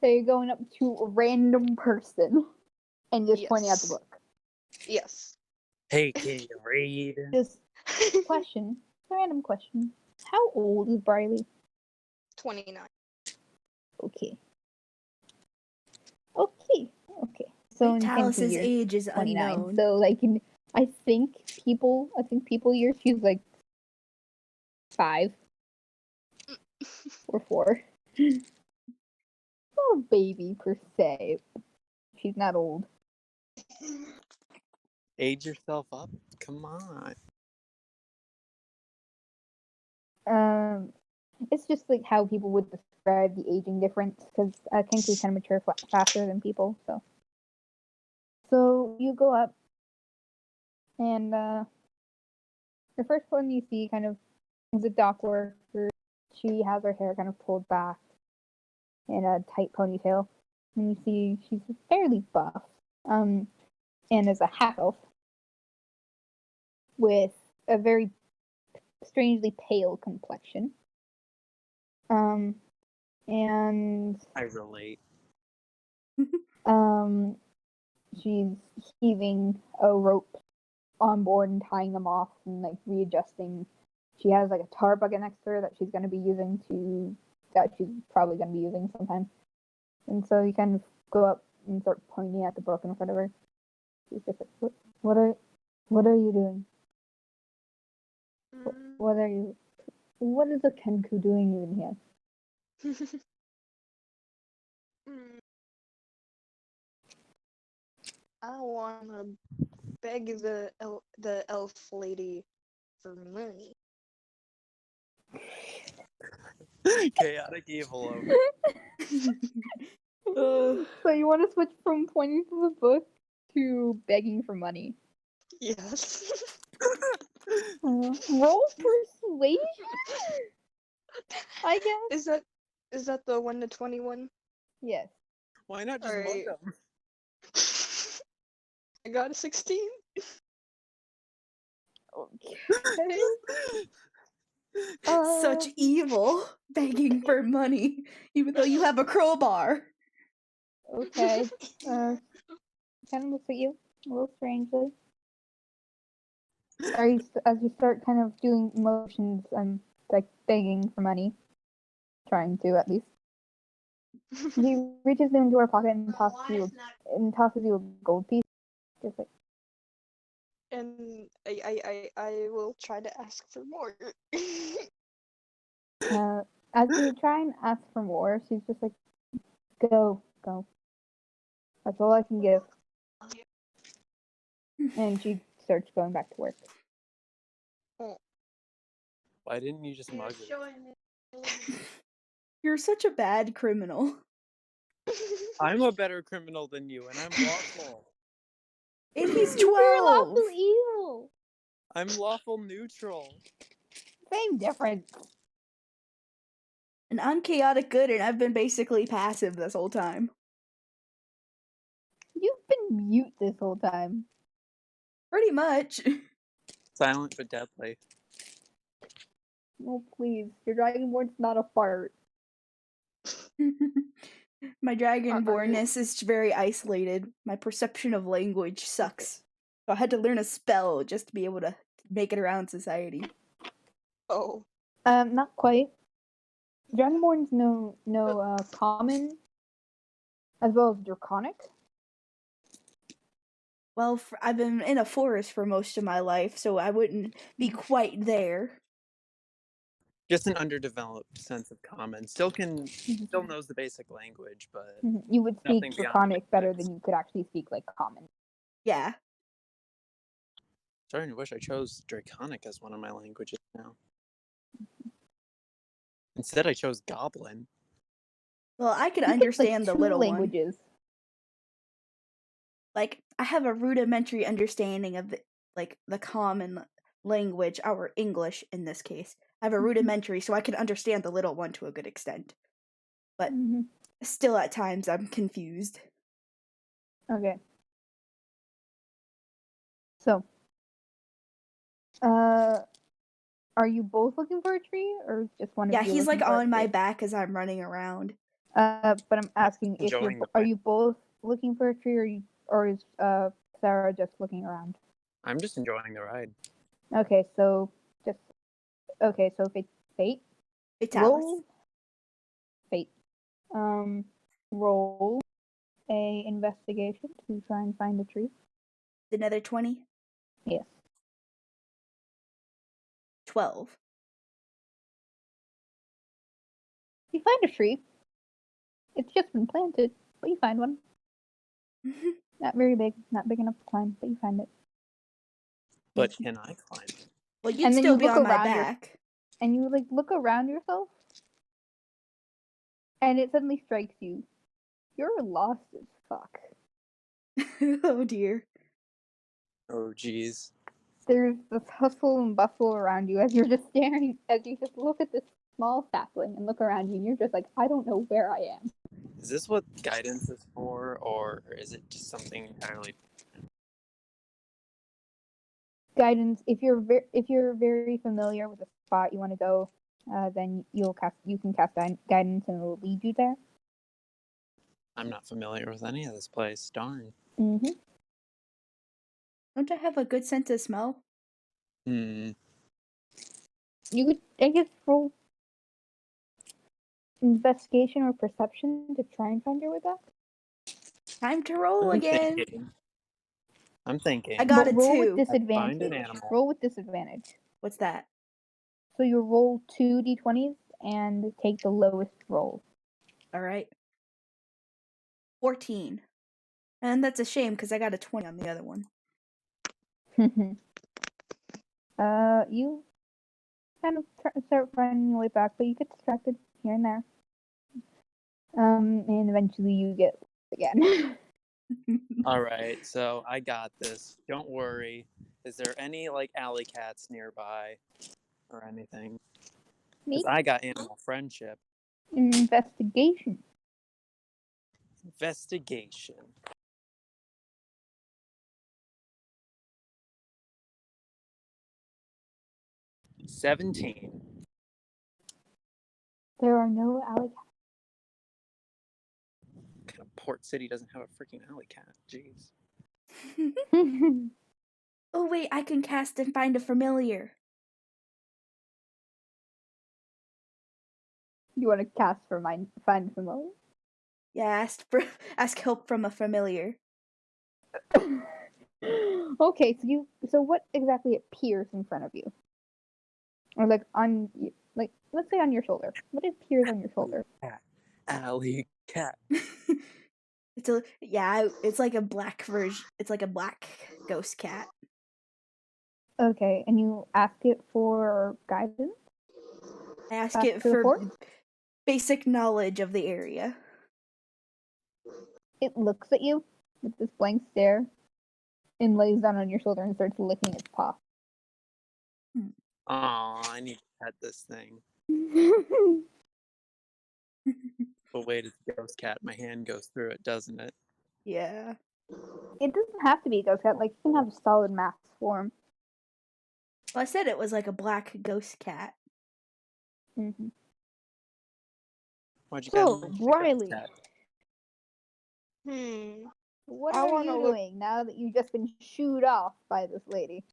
So you're going up to a random person and just pointing out the book. Yes. hey, can you read? Just random question. How old is Briley? 29. Okay. So in Vitalis's years, age is 29. unknown. So I think people years she's 5 or 4. not a baby per se. She's not old. Age yourself up. Come on. It's just like how people would describe the aging difference, because Kenku's kind of mature faster than people. So you go up, and the first one you see kind of is a dock worker. She has her hair kind of pulled back in a tight ponytail, and you see she's fairly buff, and is a half elf with a very strangely pale complexion. And I relate. she's heaving a rope on board and tying them off and like readjusting. She has like a tar bucket next to her that she's probably going to be using sometime. And so you kind of go up and start pointing at the book in front of her. She's just like, what are you doing? What is a Kenku doing even here? I wanna beg the elf lady for money. Chaotic evil over. So you want to switch from pointing to the book to begging for money? Yes. Roll persuasion, I guess. Is that the 1 to 21? Yes. Why not just Alright. mug them? I got a 16. Okay. Such evil, begging for money, even though you have a crowbar. Okay. Kind of looks at you a little strangely. As you start kind of doing motions and like begging for money, trying to at least. He reaches into her pocket and tosses you a gold piece. Just like, And I will try to ask for more. as you try and ask for more, she's just like, go. That's all I can give. And she starts going back to work. Why didn't you just mug it? You're such a bad criminal. I'm a better criminal than you, and I'm lawful. And he's 12. You're lawful evil. I'm lawful neutral. Same difference. And I'm chaotic good, and I've been basically passive this whole time. You've been mute this whole time. Pretty much. Silent but deadly. Oh, please. Your dragonborn's not a fart. My dragonbornness is very isolated. My perception of language sucks. So I had to learn a spell just to be able to make it around society. Oh. Not quite. Dragonborns know common as well as draconic. Well, I've been in a forest for most of my life, so I wouldn't be quite there. Just an underdeveloped sense of common. Still knows the basic language, but You would speak nothing beyond draconic better basics. than you could actually speak like common. Yeah. Starting to wish I chose Draconic as one of my languages now. Instead, I chose Goblin. Well, I could You understand picked, like, the little two languages. one. Like, I have a rudimentary understanding of the common language, our English in this case. I have a rudimentary, so I can understand the little one to a good extent. But still, at times, I'm confused. Okay. So, are you both looking for a tree, or just one of you? Yeah, he's looking like for a on my tree? back as I'm running around. But I'm asking if are you both looking for a tree, or is Sarah just looking around? I'm just enjoying the ride. Okay, so fate. Fatalis. Roll a investigation to try and find a tree. Another 20? Yes. 12. You find a tree. It's just been planted, but you find one. Not very big, not big enough to climb, but you find it. But can I climb it? Well, you'd And then still you be look on my around back. And you like look around yourself, and it suddenly strikes you. You're lost as fuck. Oh dear. Oh, geez. There's this hustle and bustle around you as you're just staring, as you just look at this small sapling and look around you, and you're just like, I don't know where I am. Is this what guidance is for, or is it just something entirely? Guidance. If you're very familiar with the spot you want to go, then you can cast guidance, and it will lead you there. I'm not familiar with any of this place. Darn. Mm-hmm. Don't I have a good sense of smell? Hmm. You could, I guess, roll investigation or perception to try and find your way back. Time to roll again. I'm thinking. I got But a roll 2. with Find an disadvantage. animal. Roll with disadvantage. What's that? So you roll 2 d20s and take the lowest roll. All right. 14. And that's a shame because I got a 20 on the other one. You kind of start finding your way back, but you get distracted here and there. And eventually you get again. All right, so I got this. Don't worry. Is there any like alley cats nearby or anything? Me? Because I got animal friendship. Investigation. Investigation. $17. There are no alley What kind of port city doesn't have a freaking alley cat? Jeez. cats. Oh wait, I can cast and find a familiar. You want to cast for find familiar? Yeah, ask help from a familiar. Okay, so what exactly appears in front of you, or like let's say on your shoulder? What appears on your shoulder? Alley cat. It's like a black version. It's like a black ghost cat. Okay, and you ask it for guidance. I ask Back it to the for fort? basic knowledge of the area. It looks at you with this blank stare, and lays down on your shoulder and starts licking its paw. Aw, I need to pet this thing. But wait, it's a ghost cat. My hand goes through it, doesn't it? Yeah. It doesn't have to be a ghost cat. Like, you can have a solid mass form. Well, I said it was like a black ghost cat. Mm-hmm. Why'd you So, gotta make it a ghost Riley, cat? what I are wanna you look- doing now that you've just been shooed off by this lady?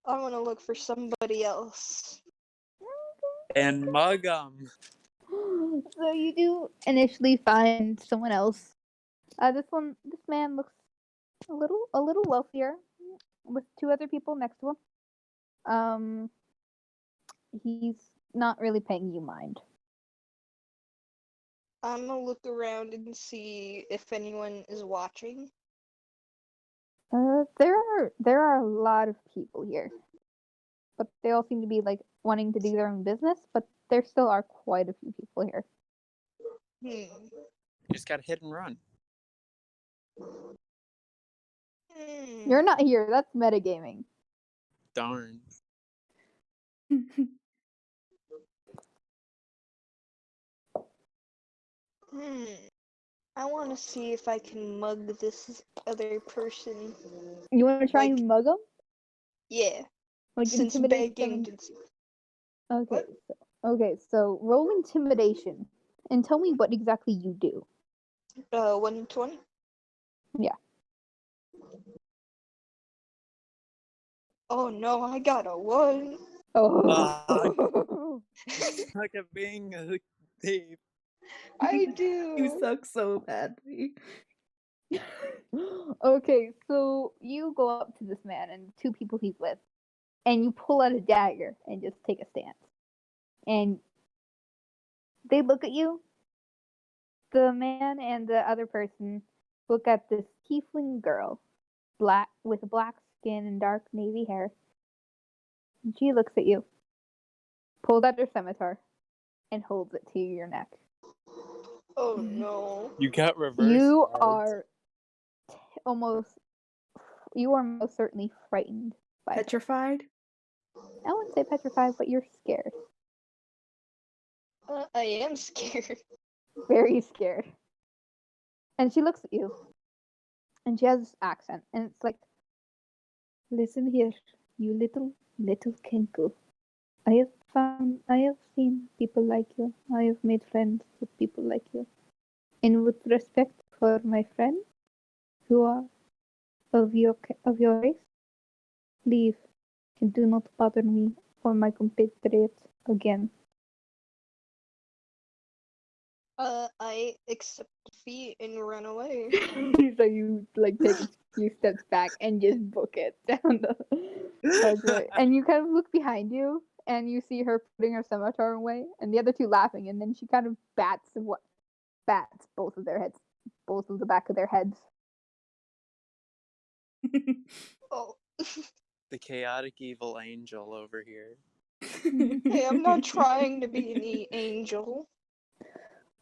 I want to look for somebody else. And mug 'em. So you do initially find someone else. This man looks a little wealthier, with 2 other people next to him. He's not really paying you mind. I'm gonna look around and see if anyone is watching. There are a lot of people here, but they all seem to be like wanting to do their own business. But there still are quite a few people here. You just gotta hit and run. You're not here. That's metagaming. Darn. I want to see if I can mug this other person. You want to try Like- and mug them? Yeah, Like since intimidate begging. them? Okay, so roll intimidation and tell me what exactly you do. 120. Yeah. Oh no, I got a 1. Oh. Look at being a thief. I do. You suck so badly. Okay, so you go up to this man and 2 people he's with, and you pull out a dagger and just take a stance. And they look at you, the man and the other person look at this tiefling girl, with black skin and dark navy hair. And she looks at you, pulls out her scimitar, and holds it to your neck. Oh no. You got reverse. You cards. are most certainly frightened by her. Petrified? I wouldn't say petrified, but you're scared. I am scared. Very scared. And she looks at you. And she has this accent. And it's like, listen here, you little Kenku. I have seen people like you. I have made friends with people like you. And with respect for my friends who are of your race, leave and do not bother me or my compatriots again. I accept defeat and run away. So you like take a few steps back and just book it down the hardway. And you kind of look behind you and you see her putting her scimitar away and the other two laughing, and then she kind of bats both of their heads, both of the back of their heads. Oh. The chaotic evil angel over here. Hey, I'm not trying to be an angel.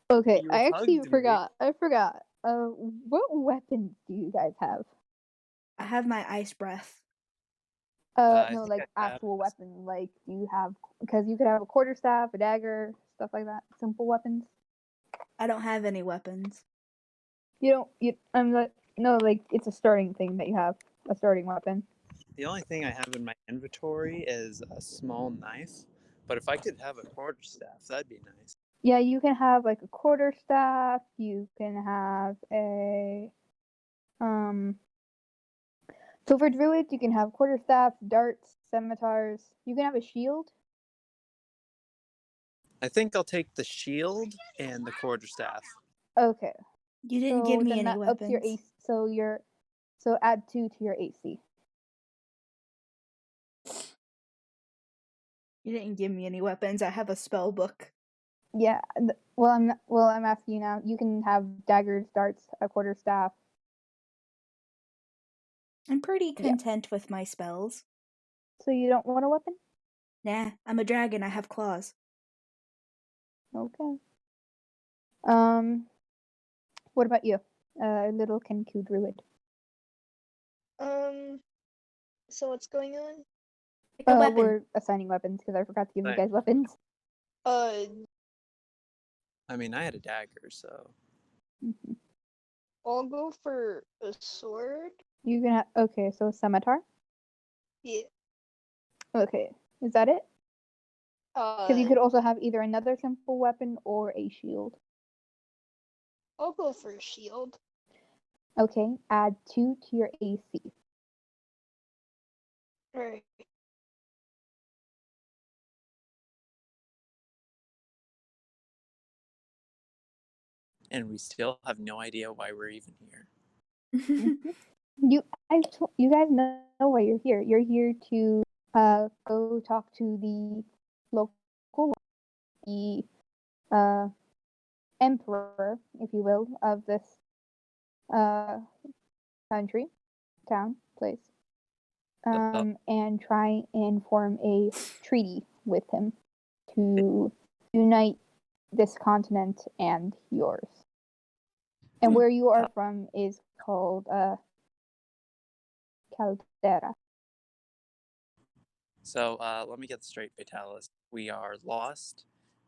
Okay, You I actually hugged me. forgot. What weapons do you guys have? I have my ice breath. I No, think like I have actual this. weapon. Like, do you have? Because you could have a quarterstaff, a dagger, stuff like that. Simple weapons. I don't have any weapons. You don't. I'm like, no, like it's a starting thing that you have, a starting weapon. The only thing I have in my inventory is a small knife. But if I could have a quarterstaff, that'd be nice. Yeah, you can have like a quarterstaff. You can have a So for druids, you can have quarterstaffs, darts, scimitars. You can have a shield. I think I'll take the shield and the quarterstaff. Okay. You didn't give me then any that ups your weapons. AC. So add 2 to your AC. You didn't give me any weapons. I have a spell book. Yeah. I'm asking you now. You can have daggers, darts, a quarterstaff. I'm pretty content with my spells. So you don't want a weapon? Nah, I'm a dragon. I have claws. Okay. What about you? Little Kenku druid. So what's going on? Pick a weapon. We're assigning weapons because I forgot to give you guys weapons. I mean, I had a dagger, so. Mm-hmm. I'll go for a sword. You can okay, so a scimitar. Yeah. Okay, is that it? Because you could Uh, also have either another simple weapon or a shield. I'll go for a shield. Okay, add 2 to your AC. Alright. And we still have no idea why we're even here. You guys know why you're here. You're here to go talk to the local, the emperor, if you will, of this country, town, place, and try and form a treaty with him to unite this continent and yours. And where you are from is called Caldera. So let me get straight, Vitalis. We are lost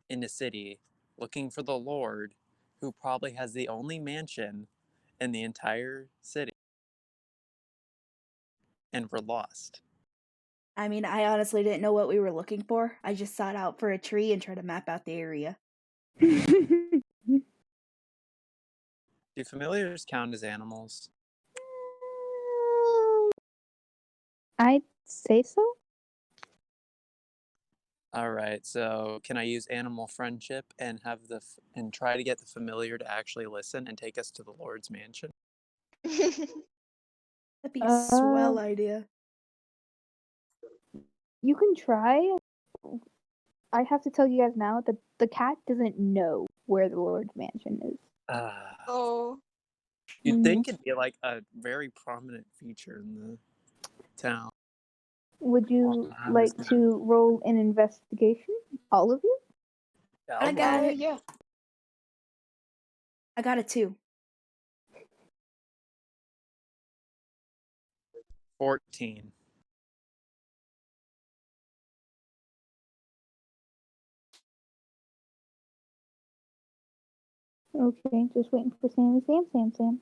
in a city looking for the Lord, who probably has the only mansion in the entire city. And we're lost. I mean, I honestly didn't know what we were looking for. I just sought out for a tree and tried to map out the area. Do familiars count as animals? I'd say so. All right. So can I use animal friendship and and try to get the familiar to actually listen and take us to the Lord's mansion? That'd be a swell idea. You can try. I have to tell you guys now that the cat doesn't know where the Lord's mansion is. Oh, You'd think it'd be like a very prominent feature in the town. Would you like to roll an investigation? All of you? Yeah, I got it. yeah. I got it too. 14. Okay, just waiting for Sam.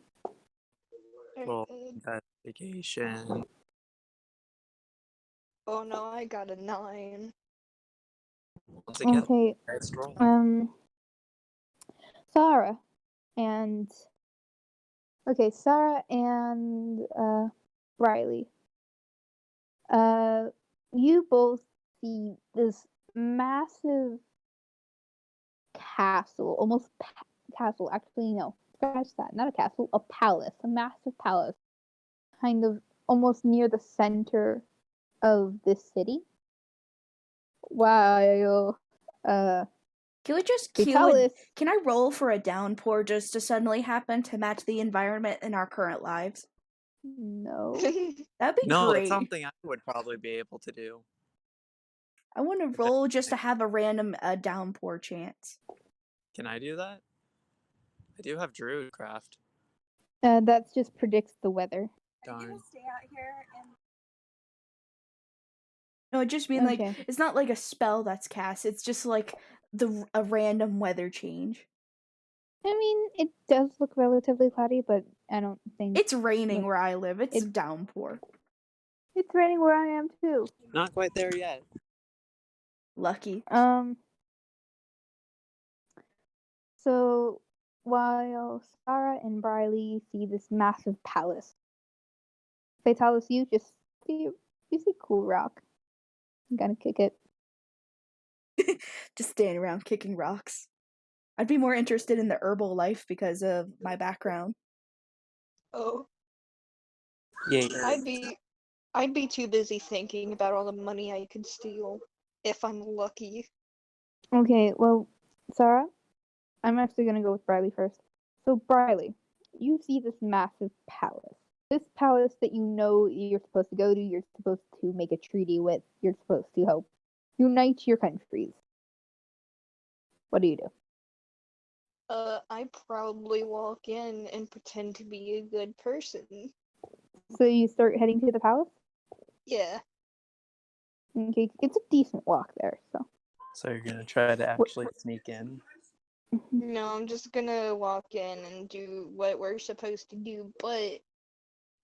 Roll investigation. Oh no, I got a 9. Once again, Okay, let's roll. Sarah and Riley. You both see this massive castle, almost castle. Actually, no, scratch that. Not a castle, a palace, a massive palace, kind of almost near the center of this city. While Can we just Vitalis, Can I roll for a downpour just to suddenly happen to match the environment in our current lives? no. That'd be No, great. it's something I would probably be able to do. I want to roll just to have a random downpour chance. Can I do that? I do have Druidcraft. That just predicts the weather. Darn. Stay out here and No, it just mean Okay. like it's not like a spell that's cast. It's just like a random weather change. I mean, it does look relatively cloudy, but I don't think It's raining Like, where I live. It's downpour. it's raining where I am too. Not quite there yet. Lucky. So while Sarah and Briley see this massive palace, Vitalis, you see cool rock. I'm gonna kick it. Just standing around kicking rocks. I'd be more interested in the herbal life because of my background. Oh, Yeah. I'd be too busy thinking about all the money I could steal if I'm lucky. Okay, well, Sarah, I'm actually gonna go with Briley first. So Briley, you see this massive palace. This palace that you know you're supposed to go to, you're supposed to make a treaty with, you're supposed to help unite your countries. What do you do? I probably walk in and pretend to be a good person. So you start heading to the palace? Yeah. Okay, it's a decent walk there, so. So you're gonna try to actually sneak in? No, I'm just gonna walk in and do what we're supposed to do, but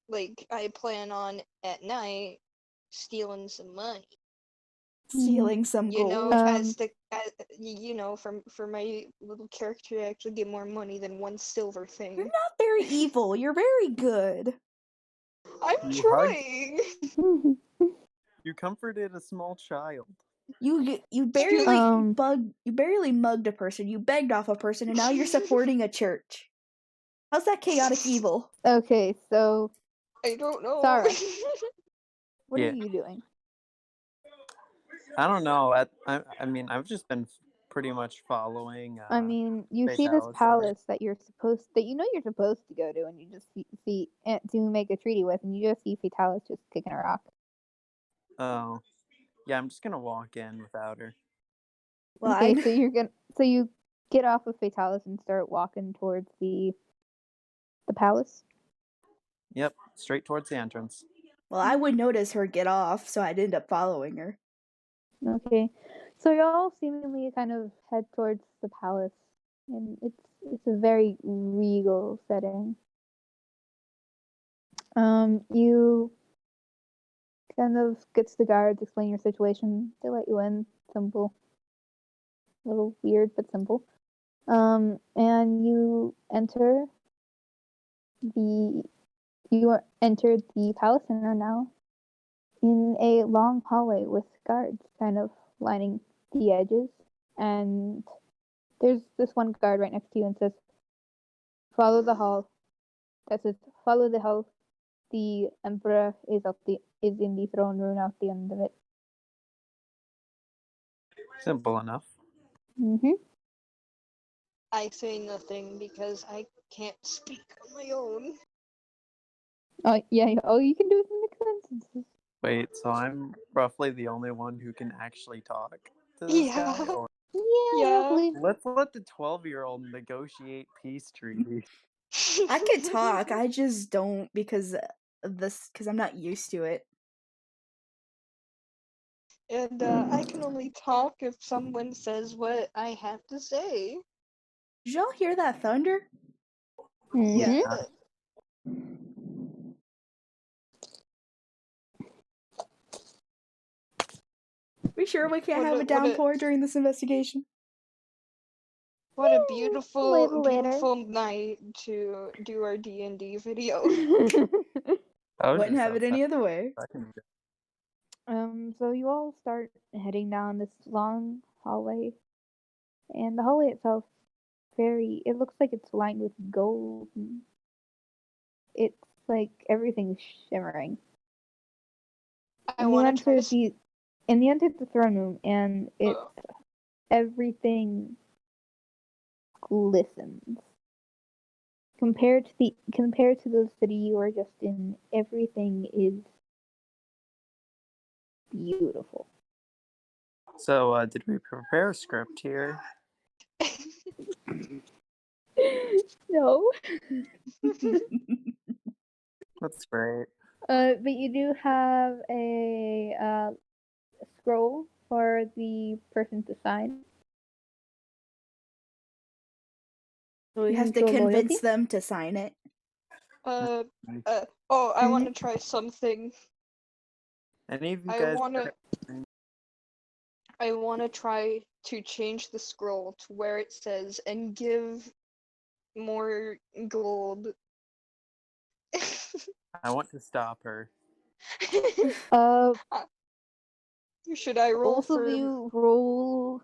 like I plan on at night stealing some money. Stealing some You know, gold. for my little character to actually get more money than one silver thing. You're not very evil. You're very good. I'm You trying. You comforted a small child. You barely mugged a person. You begged off a person, and now you're supporting a church. How's that chaotic evil? Okay, so I don't know. Sarah, what Yeah. are you doing? I don't know. I mean, I've just been pretty much following. I mean, you see this Vitalis. palace that you're supposed to go to, and you just see to make a treaty with, and you just see Vitalis just kicking a rock. Oh, yeah. I'm just gonna walk in without her. Well, Okay, so you get off of Vitalis and start walking towards the palace. Yep, straight towards the entrance. Well, I would notice her get off, so I'd end up following her. Okay, so y'all seemingly kind of head towards the palace, and it's a very regal setting. You kind of get to the guards, explain your situation. They let you in. Simple. A little weird, but simple. And you enter the palace and are now in a long hallway with guards kind of lining the edges. And there's this one guard right next to you and says, "Follow the hall." That says, "Follow the hall. The emperor is in the throne room out the end of it." Simple enough. Mm-hmm. I say nothing because I can't speak on my own. Oh yeah. Oh, you can do it in the consensus. Wait, so I'm roughly the only one who can actually talk to this Yeah. guy? Or Yeah. Roughly. let's let the 12-year-old negotiate peace treaty. I could talk. I just don't because I'm not used to it. And I can only talk if someone says what I have to say. Did y'all hear that thunder? Mm-hmm. Yeah. We sure we can't What have a- a what a- downpour during this investigation? What a Later. beautiful night to do our D&D video. I was Wouldn't just have it any other way. So you all start heading down this long hallway, and the hallway itself, it looks like it's lined with gold. And it's like everything's shimmering. I And you want to try enter to. and you enter the throne room, and everything glistens. Compared to the city you were just in, everything is beautiful. So, did we prepare a script here? No. That's great. But you do have a scroll for the person to sign. So we have to Mutual convince loyalty. them to sign it. I Mm-hmm. want to try something. Any of you I guys? want to try to change the scroll to where it says and give more gold. I want to stop her. Should I roll Both of you roll.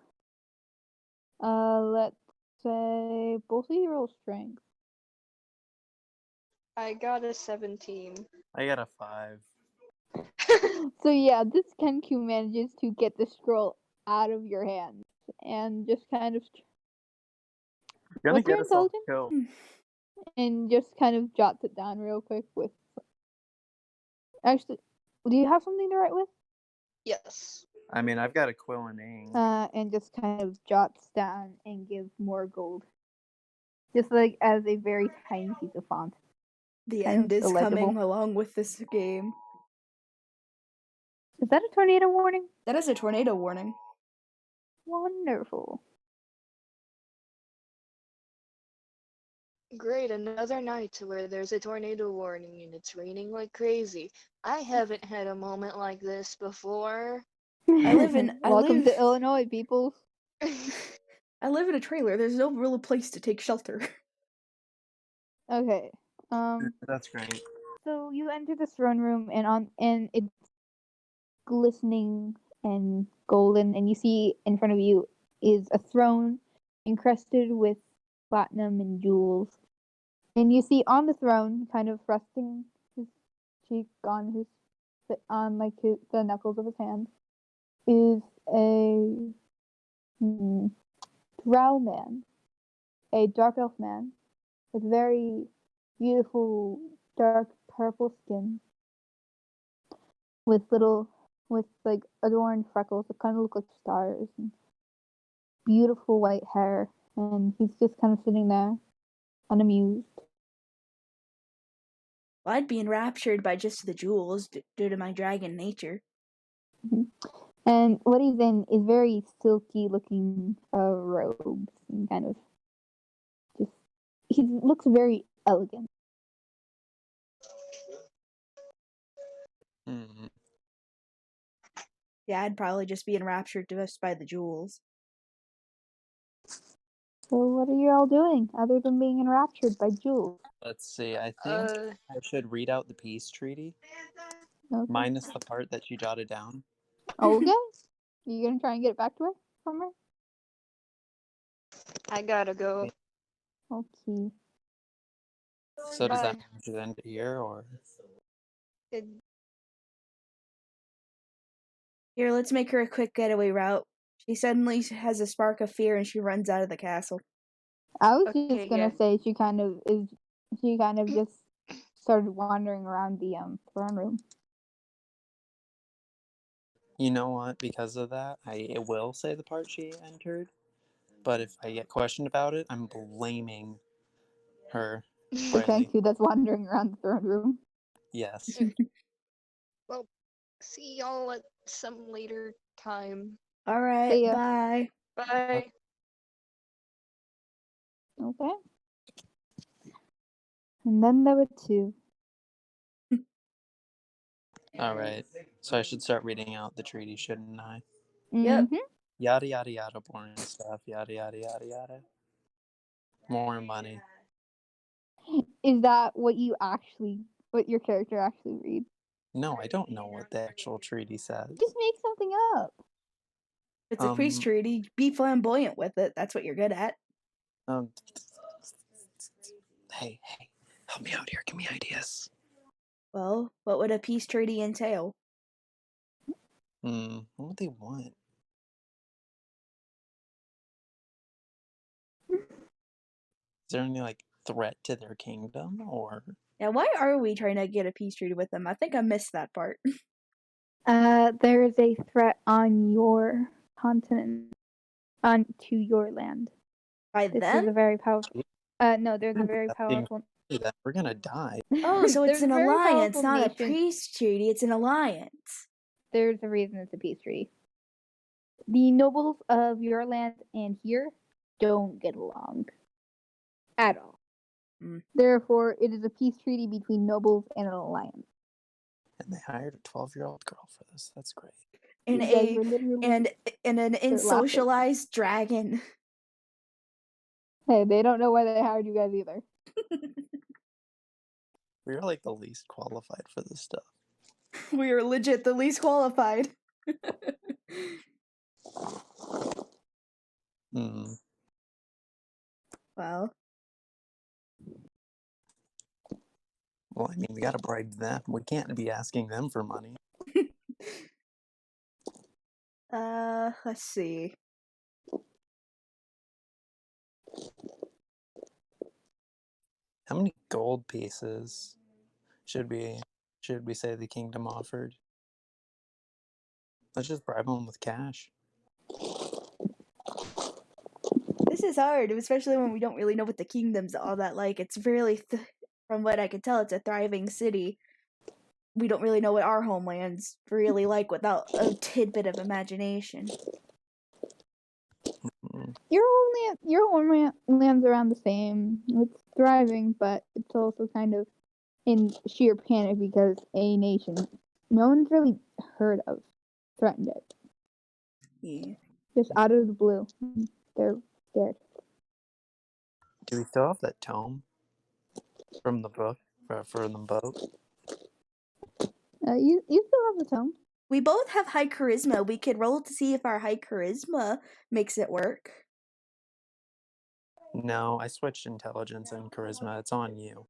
Let's say both of you roll strength. I got a 17. I got a 5. So yeah, this Kenku manages to get the scroll out of your hands and just kind of. You're gonna What's your get us all intelligence? killed. And just kind of jots it down real quick with. Actually, do you have something to write with? Yes. I mean, I've got a quill and ink. And just kind of jots down and give more gold. Just like as a very tiny piece of font. The Kind end of is illegible. coming along with this game. Is that a tornado warning? That is a tornado warning. Wonderful. Great, another night where there's a tornado warning and it's raining like crazy. I haven't had a moment like this before. Welcome to Illinois, people. I live in a trailer. There's no real place to take shelter. Okay. That's great. So you enter the throne room and it's glistening and golden, and you see in front of you is a throne encrusted with platinum and jewels. And you see on the throne, kind of resting his cheek on the knuckles of his hands, is a drow man, a dark elf man with very beautiful dark purple skin, with like adorned freckles that kind of look like stars, and beautiful white hair, and he's just kind of sitting there, unamused. Well, I'd be enraptured by just the jewels due to my dragon nature. Mm-hmm. And what he's in is very silky looking robes, and kind of he looks very elegant. Mm-hmm. Yeah, I'd probably just be enraptured just by the jewels. So what are you all doing other than being enraptured by jewels? Let's see. I think I should read out the peace treaty, minus the part that she jotted down. Okay. You gonna try and get it back to her from her? I gotta go. Okay. So does that mean we should end it here, or? Here, let's make her a quick getaway route. She suddenly has a spark of fear and she runs out of the castle. I was Okay, just gonna yeah. say she kind of just started wandering around the throne room. You know what? Because of that, I will say the part she entered. But if I get questioned about it, I'm blaming her. The Riley. Kanku that's wandering around the throne room. Yes. Well, see y'all at some later time. All right, See ya. bye. Bye. Okay. And then there were two. All right. So I should start reading out the treaty, shouldn't I? Yep. Mhm. Yada yada yada, boring stuff. Yada yada yada yada. More money. Is that what your character actually reads? No, I don't know what the actual treaty says. Just make something up. It's a peace treaty. Be flamboyant with it. That's what you're good at. Hey, help me out here. Give me ideas. Well, what would a peace treaty entail? What would they want? Is there any threat to their kingdom or? Now, why are we trying to get a peace treaty with them? I think I missed that part. There is a threat on your continent, onto your land. By This them? is a very powerful. No, there's a very powerful. We're gonna die. Oh, so it's There's an a very alliance, powerful not a nation. peace treaty. It's an alliance. There's a reason it's a peace treaty. The nobles of your land and here don't get along at all. Therefore, it is a peace treaty between nobles and an alliance. And they hired a 12-year-old girl for this. That's great. And You guys were literally an insocialized dragon. Hey, they don't know why they hired you guys either. We are the least qualified for this stuff. We are legit the least qualified. Well, I mean, we gotta bribe them. We can't be asking them for money. Let's see. How many gold pieces should we say the kingdom offered? Let's just bribe them with cash. This is hard, especially when we don't really know what the kingdom's all that like. It's really, from what I can tell, it's a thriving city. We don't really know what our homeland's really like without a tidbit of imagination. Your homeland's around the same. It's thriving, but it's also kind of in sheer panic because a nation no one's really heard of threatened it. Yeah. Just out of the blue, they're scared. Do we still have that tome from the book for the boat? You still have the tome. We both have high charisma. We could roll to see if our high charisma makes it work. No, I switched intelligence and charisma. It's on you.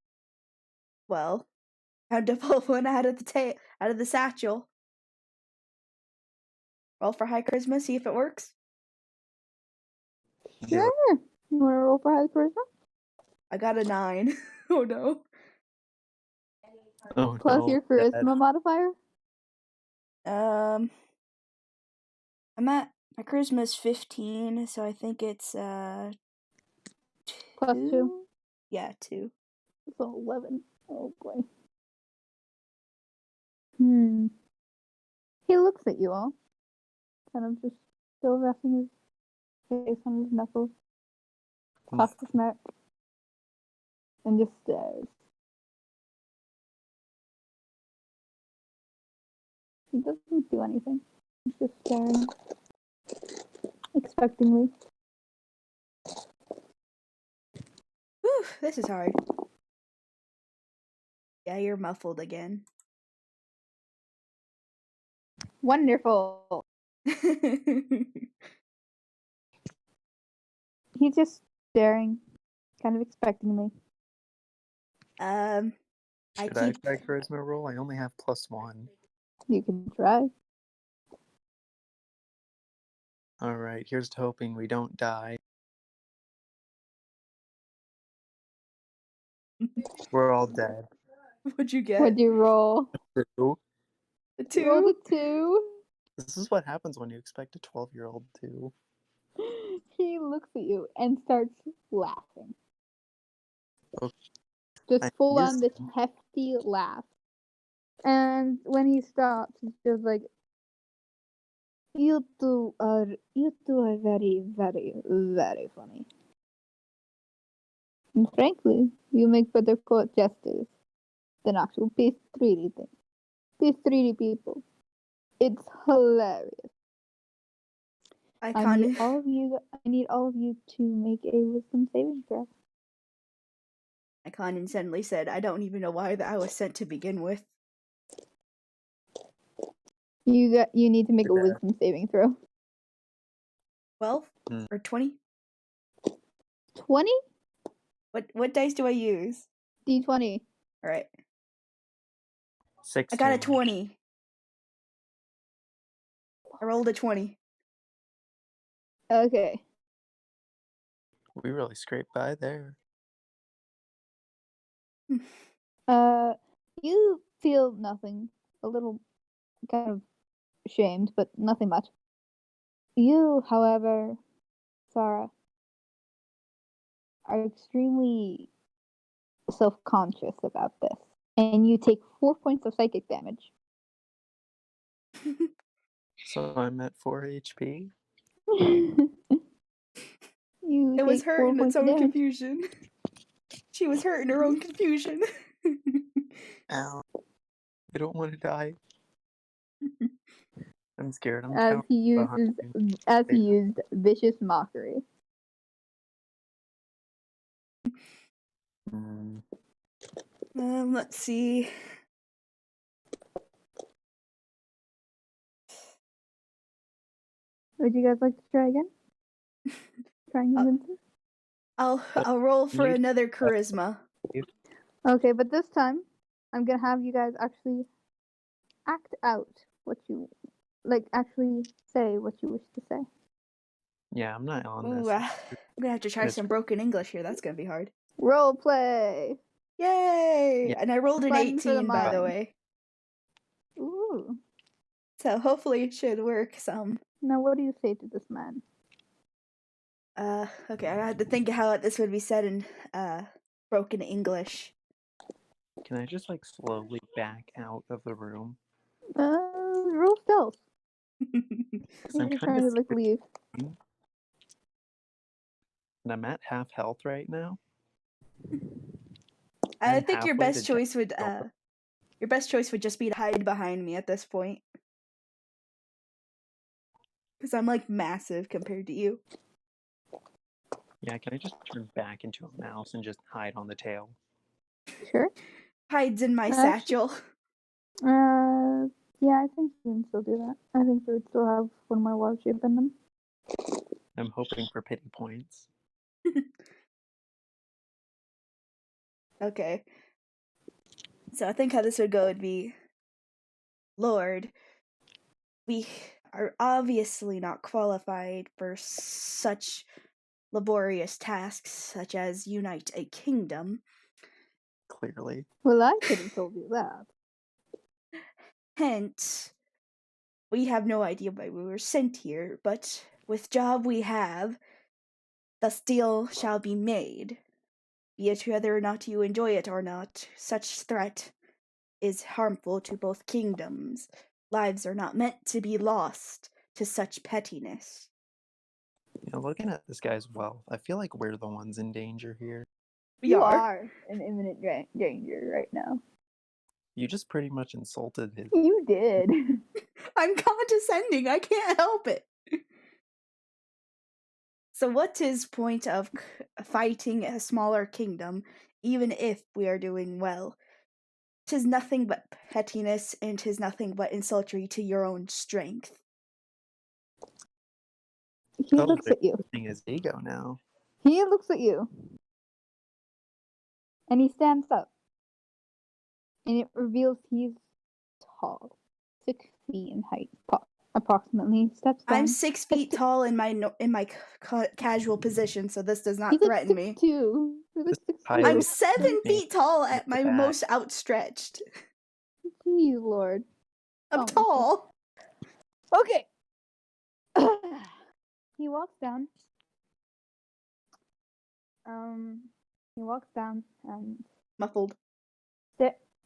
Well, time to pull one out of the satchel. Roll for high charisma, see if it works. Sure. You want to roll for high charisma? I got a 9. Oh no. Oh, Plus no, your charisma modifier? I'm at my charisma's 15, so I think it's Plus 2. Yeah, 2. So 11. Oh boy. He looks at you all, kind of just still resting his face on his knuckles, puffs a smirk, and just stares. He doesn't do anything. He's just staring, expectingly. Whew, this is hard. Yeah, you're muffled again. Wonderful. He's just staring, kind of expectingly. Should I try charisma roll? I only have +1. You can try. Alright, here's to hoping we don't die. We're all dead. What'd you get? What'd you roll? 2. A You rolled 2? a 2. This is what happens when you expect a 12-year-old to. He looks at you and starts laughing. Okay. Just I full on used- this hefty laugh. And when he stops, he's just like, you two are very, very, very funny. And frankly, you make better court jesters than actual Peace Treaty things. Peace Treaty people. It's hilarious. I need all of you to make a wisdom saving throw. I condescendingly said, I don't even know why I was sent to begin with. You need to make a Yeah. wisdom saving throw. 12 Mm. or 20? 20? What dice do I use? D20. All right. 16. I got a 20. I rolled a 20. Okay. We really scraped by there. You feel nothing. A little kind of ashamed, but nothing much. You, however, Sarah, are extremely self-conscious about this. And you take 4 points of psychic damage. So I'm at 4 HP. You It was take her 4 in its points of own damage. confusion. She was hurt in her own confusion. Ow. I don't want to die. I'm scared. I'm As he behind used vicious mockery. Mm. Let's see. Would you guys like to try again? Try and convince him? I'll roll for You- another charisma. Okay, but this time I'm gonna have you guys actually act out what you actually say what you wish to say. Yeah, I'm not on Ooh, this. I'm gonna have to try Miss- some broken English here. That's gonna be hard. Role play. Yay! Yeah. And I rolled an Fun for the 18, by the mind. way. Ooh. So hopefully it should work some. Now what do you say to this man? Okay, I had to think of how this would be said in broken English. Can I just slowly back out of the room? Roll stealth. 'Cause I'm You're kind trying of to leave. and I'm at half health right now. I I'm think your halfway best to choice would death. your best choice would just be to hide behind me at this point. Because I'm massive compared to you. Yeah, can I just turn back into a mouse and just hide on the tail? Sure. Hides in my Actually- satchel. Yeah, I think you can still do that. I think they would still have one more wild shape in them. I'm hoping for pity points. Okay. So I think how this would go would be, Lord, we are obviously not qualified for such laborious tasks such as unite a kingdom. Clearly. Well, I could have told you that. Hence, we have no idea why we were sent here, but with job we have, thus deal shall be made. Be it whether or not you enjoy it or not, such threat is harmful to both kingdoms. Lives are not meant to be lost to such pettiness. Looking at this guy's wealth, I feel like we're the ones in danger here. We are. in imminent danger right now. You just pretty much insulted his. You did. I'm condescending. I can't help it. So what is point of fighting a smaller kingdom, even if we are doing well? 'Tis nothing but pettiness, and 'tis nothing but insultry to your own strength. He looks they're at you. boosting his ego now. He looks at you. And he stands up. And it reveals he's tall. 6 feet in height. approximately steps down. I'm 6 feet tall in my casual position, so this does not He's like threaten me. 6'2". He's like 6'2". I'm Highly 7 feet tall at my back. most outstretched. Jeez, Lord. I'm Oh, tall. Okay. He walks down. He walks down and Muffled.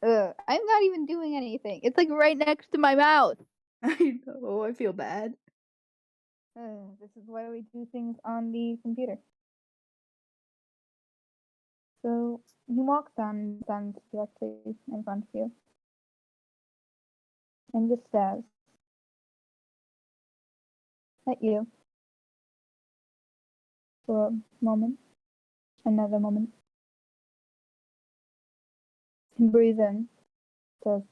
I'm not even doing anything. It's like right next to my mouth. I know. I feel bad. This is why we do things on the computer. So he walks down and stands directly in front of you and just stares at you for a moment, another moment. He breathes in, says,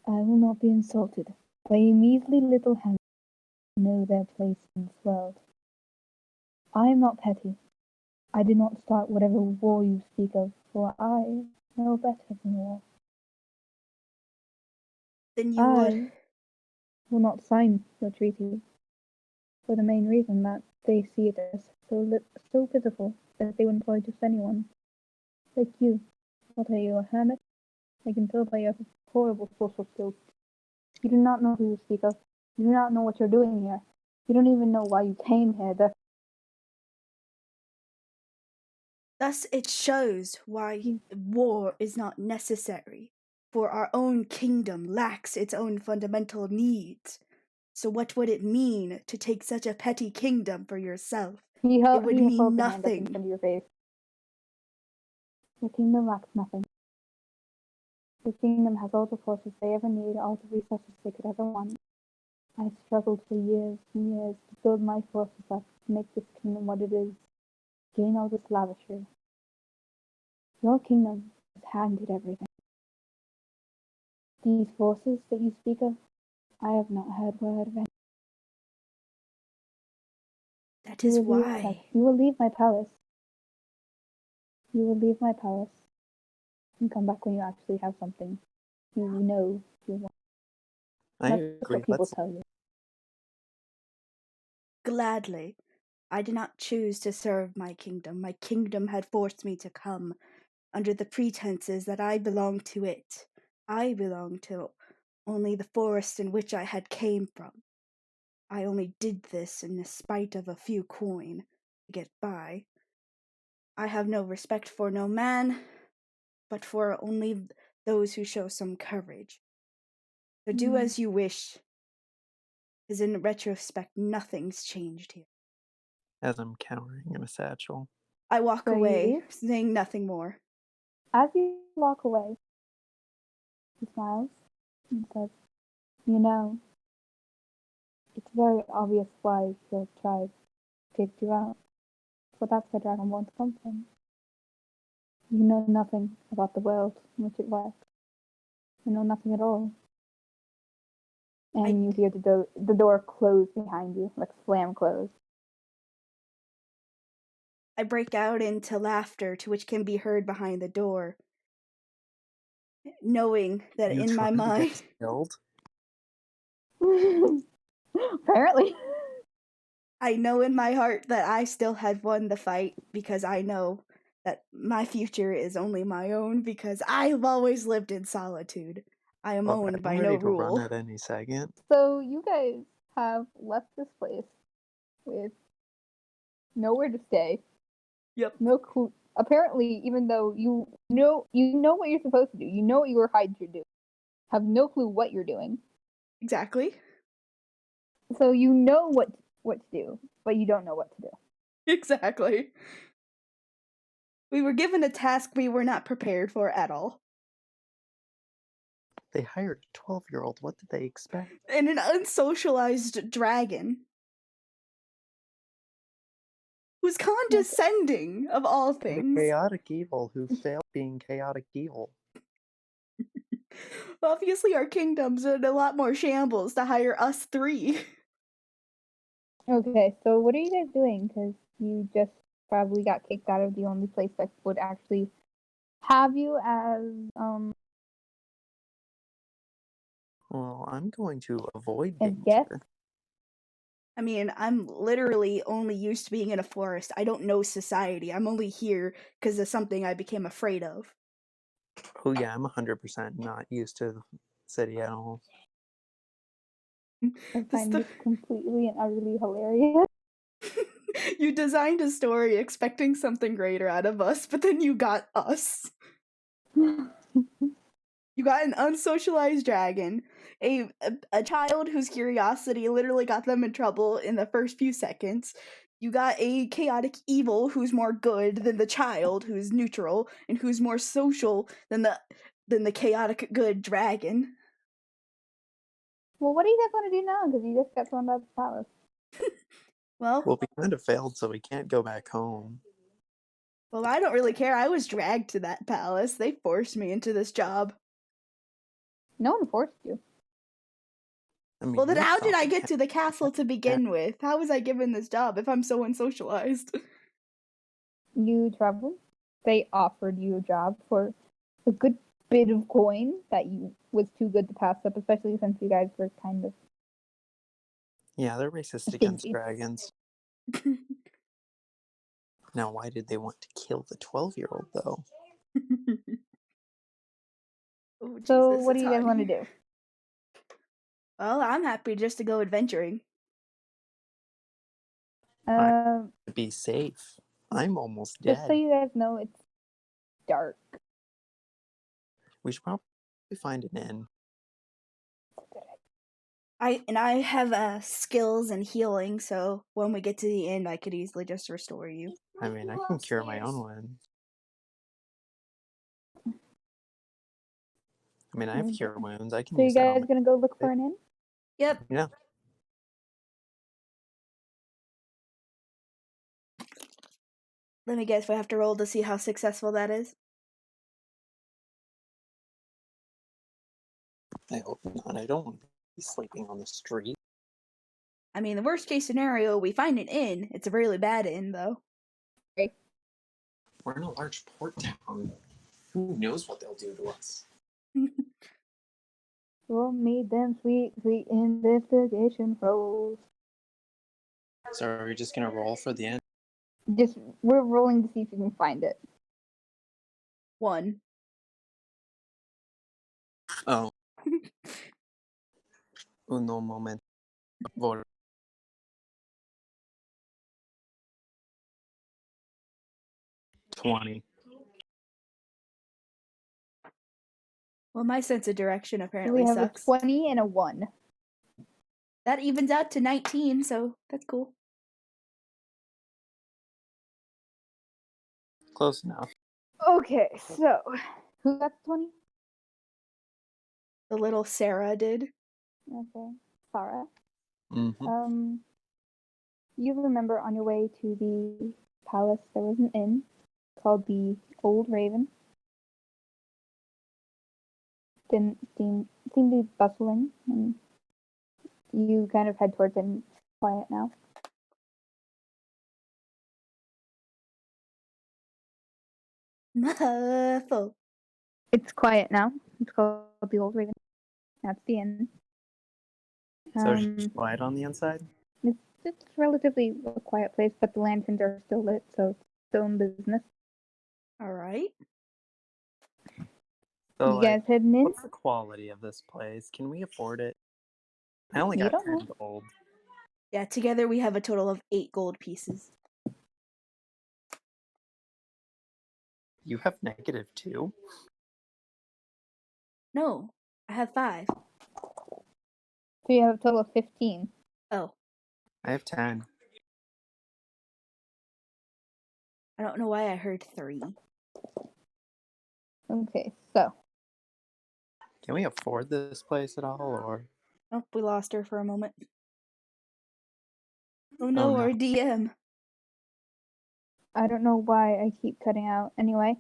"I will not be insulted by a measly little hand who know their place in this world. I am not petty. I did not start whatever war you speak of, for I know better than war. Then you I would. will not sign your treaty for the main reason that they see it as so pitiful that they would employ just anyone. Like you. What are you, a hermit? I can tell by your horrible social skills. You do not know who you speak of. You do not know what you're doing here. You don't even know why you came here. Thus, it shows why war is not necessary, for our own kingdom lacks its own fundamental needs. So what would it mean to take such a petty kingdom for yourself? It would mean holds a hand up in nothing. front of your face. Your kingdom lacks nothing. Your kingdom has all the forces they ever need, all the resources they could ever want. I struggled for years and years to build my forces up to make this kingdom what it is, gain all this lavishry. Your kingdom is handed everything. These forces that you speak of, I have not heard word of any. That is why. You will leave my palace. You will leave my palace and come back when you actually have something you know you want. I That's agree. what people tell you. Gladly. I did not choose to serve my kingdom. My kingdom had forced me to come under the pretenses that I belonged to it. I belonged to only the forest in which I had came from. I only did this in spite of a few coin to get by. I have no respect for no man, but for only those who show some courage. So do as you wish, because in retrospect, nothing's changed here. As I'm cowering in a satchel. I walk So you away, leave? saying nothing more. As you walk away, he smiles and says, "You know, it's very obvious why your tribe picked you out. So that's where Dragonborns come from. You know nothing about the world in which it works. You know nothing at all." And you hear the door close behind you, like slam close. I break out into laughter, to which can be heard behind the door, knowing that in my mind, Killed? Apparently. I know in my heart that I still had won the fight, because I know that my future is only my own, because I've always lived in solitude. I am owned by no rule. Run at any second. So you guys have left this place with nowhere to stay. Yep. No clue. Apparently, even though you know what you're supposed to do, you know what you were hired to do, have no clue what you're doing. Exactly. So you know what to do, but you don't know what to do. Exactly. We were given a task we were not prepared for at all. They hired a 12-year-old. What did they expect? And an unsocialized dragon. Who's condescending, of all things. Chaotic evil who failed being chaotic evil. Obviously, our kingdom's in a lot more shambles to hire us three. Okay, so what are you guys doing? Because you just probably got kicked out of the only place that would actually have you as Well, I'm going to avoid And guess? danger. I mean, I'm literally only used to being in a forest. I don't know society. I'm only here because of something I became afraid of. Oh yeah, I'm 100% not used to the city at all. I find this completely and utterly hilarious. You designed a story expecting something greater out of us, but then you got us. You got an unsocialized dragon, a child whose curiosity literally got them in trouble in the first few seconds. You got a chaotic evil who's more good than the child, who's neutral, and who's more social than the chaotic good dragon. Well, what do you guys want to do now? Because you just got thrown out of the palace. Well, Well, we kind of failed, so we can't go back home. well, I don't really care. I was dragged to that palace. They forced me into this job. No one forced you. I mean, Well, then you how did thought I we get had- to the castle to begin with? How was I given this job if I'm so unsocialized? You traveled. They offered you a job for a good bit of coin that you was too good to pass up, especially since you guys were kind of Yeah, they're racist against stingy. dragons. Now, why did they want to kill the 12-year-old, though? Oh, So, Jesus, what do it's you guys hot want to here. do? Well, I'm happy just to go adventuring. To be safe. I'm almost Just so dead. you guys know, it's dark. We should probably find an inn. I have skills and healing, so when we get to the end, I could easily just restore you. I mean, I can cure my own wound. I mean, I have cure wounds. I can So, you use that on guys gonna go look for an inn? Yep. Yeah. Let me guess, we have to roll to see how successful that is. I hope not. I don't want to be sleeping on the street. I mean, the worst case scenario, we find an inn. It's a really bad inn, though. We're in a large port town. Who knows what they'll do to us? We'll meet them sweet investigation rolls. So are we just gonna roll for the end? We're rolling to see if you can find it. 1. Oh. Uno momento. Vor. $20. Well, my sense of direction So apparently we have sucks. a 20 and a 1. That evens out to 19, so that's cool. Close enough. Okay, so who got the 20? The little Sarah did. Okay, Sarah. Mm-hmm. You remember on your way to the palace there was an inn called the Old Raven. Didn't seem to be bustling, and you kind of head towards it and it's quiet now. Muffled. It's quiet now. It's called the Old Raven. That's the inn. So it's just quiet on the inside? It's relatively a quiet place, but the lanterns are still lit, so it's still in business. Alright. So, You guys heading in? what's the quality of this place? Can we afford it? I only You got don't 10 know. gold. Yeah, together we have a total of 8 gold pieces. You have -2? No, I have 5. So you have a total of 15. Oh, I have 10. I don't know why I heard 3. Okay, so Can we afford this place at all, or? Oh, we lost her for a moment. Oh no, no. our DM. I don't know why I keep cutting out. Anyway,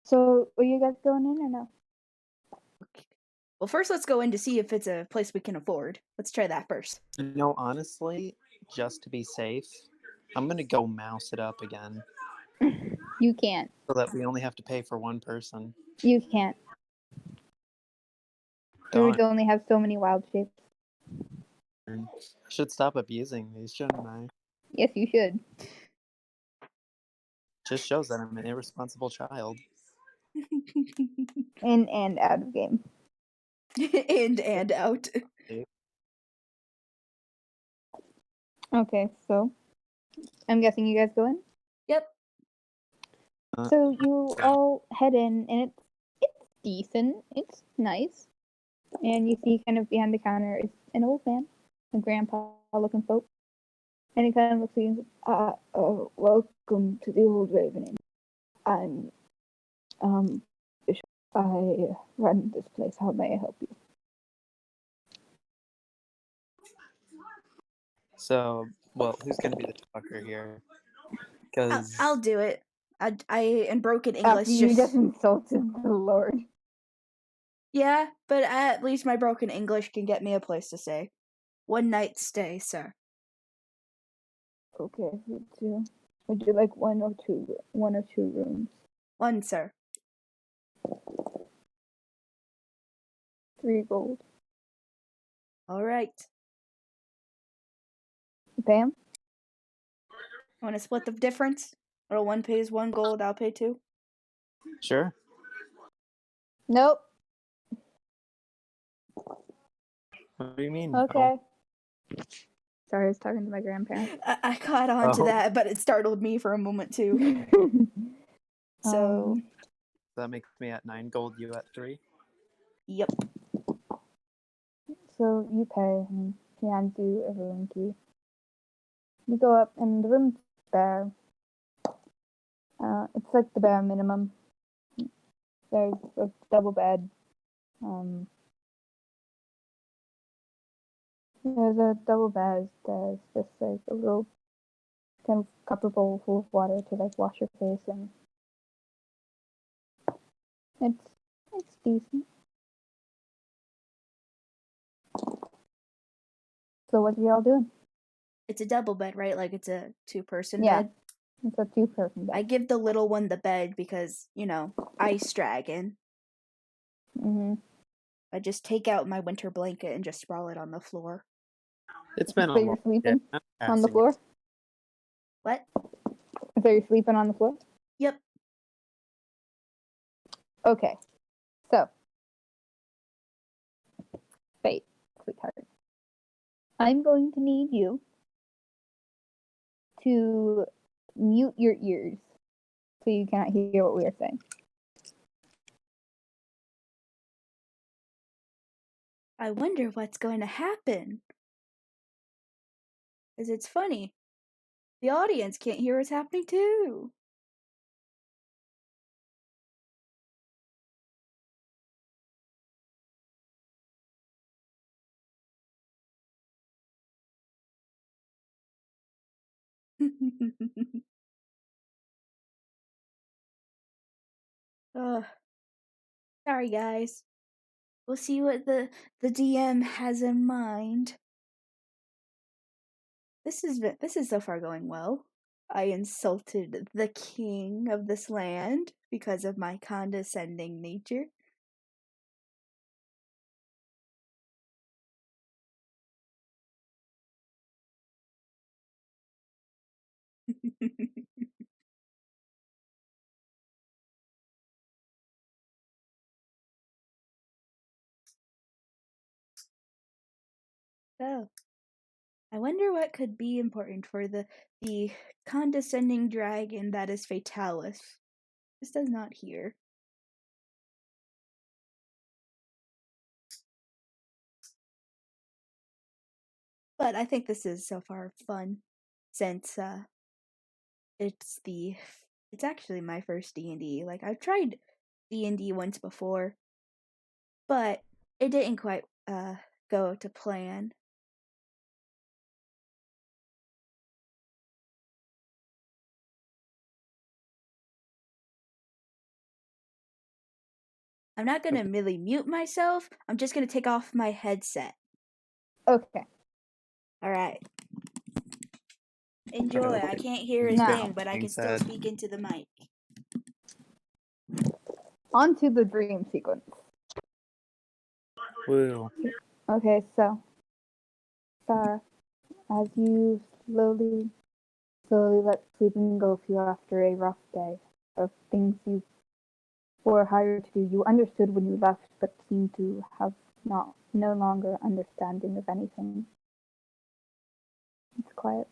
so are you guys going in or no? Well, first let's go in to see if it's a place we can afford. Let's try that first. No, honestly, just to be safe, I'm gonna go mouse it up again. You can't. So that we only have to pay for one person. You can't. Druids only have so many wild shapes. I should stop abusing these, shouldn't I? Yes, you should. Just shows that I'm an irresponsible child. In and out of game. and out. Okay, so I'm guessing you guys go in. Yep. So you all head in, and it's decent. It's nice, and you see kind of behind the counter is an old man, a grandpa-looking folk, and he kind of looks at you and says, "Welcome to the Old Raven Inn. I'm Bishop. I run this place. How may I help you?" So, well, who's gonna be the talker here? Because I'll do it. I in broken After English you just insulted the Lord. Yeah, but at least my broken English can get me a place to stay. One night stay, sir. Okay, would you like one or two rooms? One, sir. 3 gold. All right. Pam? Want to split the difference? Or one pays 1 gold, I'll pay 2? Sure. Nope. What do you mean? Okay. Sorry, I was talking to my grandparents. I caught on to that, but it startled me for a moment too. So that makes me at 9 gold, you at 3? Yep. So you pay, and he hands you a room key. You go up, and the room's bare. It's like the bare minimum. There's a double bed. There's a double bed. There's just like a little kind of copper bowl full of water to like wash your face in. It's decent. So what are y'all doing? It's a double bed, right? Like it's a 2-person Yeah. bed? It's a 2-person bed. I give the little one the bed because, ice dragon. Mm-hmm. I just take out my winter blanket and just sprawl it on the floor. It's been a So you're sleeping on the floor? What? So you're sleeping on the floor? Yep. Okay. So, Fate, sweetheart. I'm going to need you to mute your ears so you cannot hear what we are saying. I wonder what's going to happen. Because it's funny. The audience can't hear what's happening too. Sorry, guys. We'll see what the DM has in mind. This is so far going well. I insulted the king of this land because of my condescending nature. So, I wonder what could be important for the condescending dragon that is Fatalis. This does not hear. But I think this is so far fun, since it's actually my first D&D. Like I've tried D&D once before, but it didn't quite go to plan. I'm not gonna really mute myself. I'm just gonna take off my headset. Okay. All right. Enjoy. I can't hear a Now, thing, but I can still speak into the mic. On to the dream sequence. Woo. Okay, so Sarah, as you slowly let sleeping go for you after a rough day of things you were hired to do, you understood when you left, but seemed to have no longer understanding of anything. It's quiet.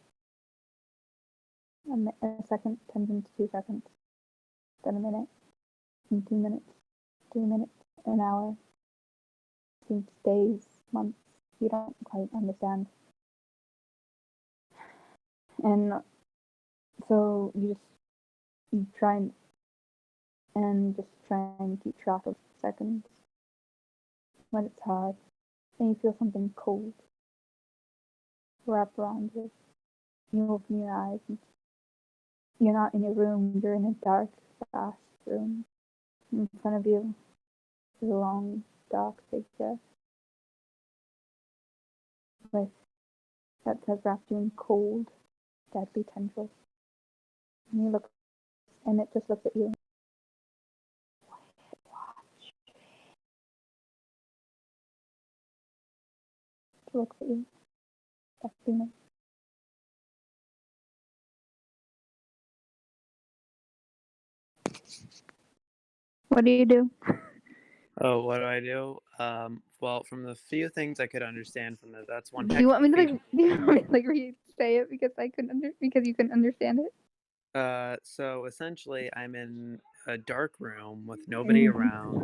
A second turns into 2 seconds, then a minute, and 2 minutes, 3 minutes, an hour. Seems days, months. You don't quite understand. And so you try and just try and keep track of seconds. But it's hard. Then you feel something cold wrap around you. You open your eyes and you're not in your room, you're in a dark, vast room. In front of you is a long, dark figure with that has wrapped you in cold, deadly tendrils. And you look, and it just looks at you. It looks at you. That's demon. What do you do? Oh, what do I do? Well, from the few things I could understand from that's one Do heck you of want me to a like? Do you want me to like re-say it because because you couldn't understand it? So essentially, I'm in a dark room with nobody around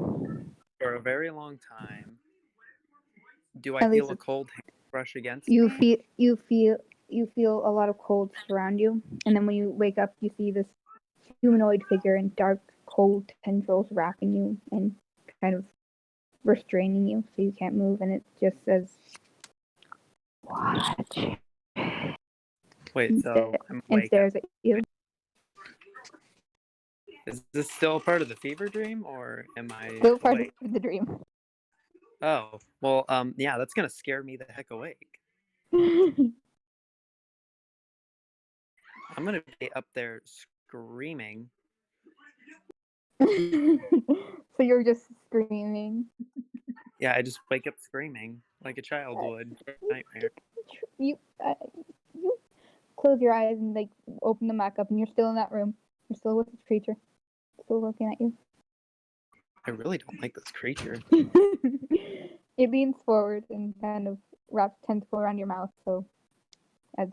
for a very long time. Do I At least feel a cold hand brush against you me? feel a lot of cold surround you, and then when you wake up, you see this humanoid figure in dark, cold tendrils wrapping you and kind of restraining you so you can't move, and it just says, "Watch," Wait, so I'm and awake. stares at you. Is this still part of the fever dream, or am I Still part awake? of the dream. Oh, well, yeah, that's gonna scare me the heck awake. I'm gonna be up there screaming. So you're just screaming. Yeah, I just wake up screaming like a child would. Nightmare. You you close your eyes and like open them back up, and you're still in that room. You're still with this creature, still looking at you. I really don't like this creature. It leans forward and kind of wraps tentacle around your mouth, so as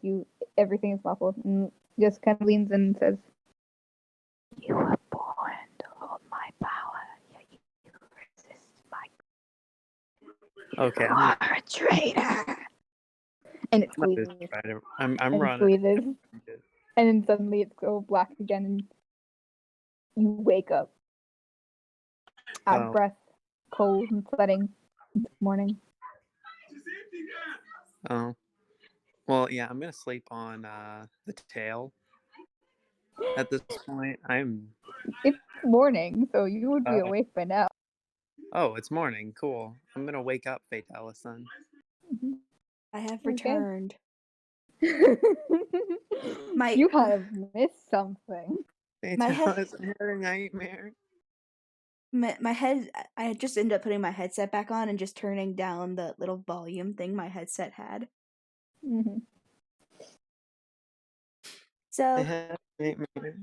everything is muffled, and just kind of leans in and says, "You were born to hold my power, yet you resist my. Okay, You are a traitor." And it I'm gonna squeezes. try to. I'm And it running. squeezes. And then suddenly it's go black again, and you wake up. Out of Oh, breath, cold and sweating. It's morning. oh. Well, yeah, I'm gonna sleep on the tail. At this point, It's morning, so you would be Oh, awake by now. oh, it's morning. Cool. I'm gonna wake up, Fatalis then. I have Okay. returned. My You have missed something. My head- Fatalis, I had a nightmare. my head. I just ended up putting my headset back on and just turning down the little volume thing my headset had. Mm-hmm. I So, had a nightmare.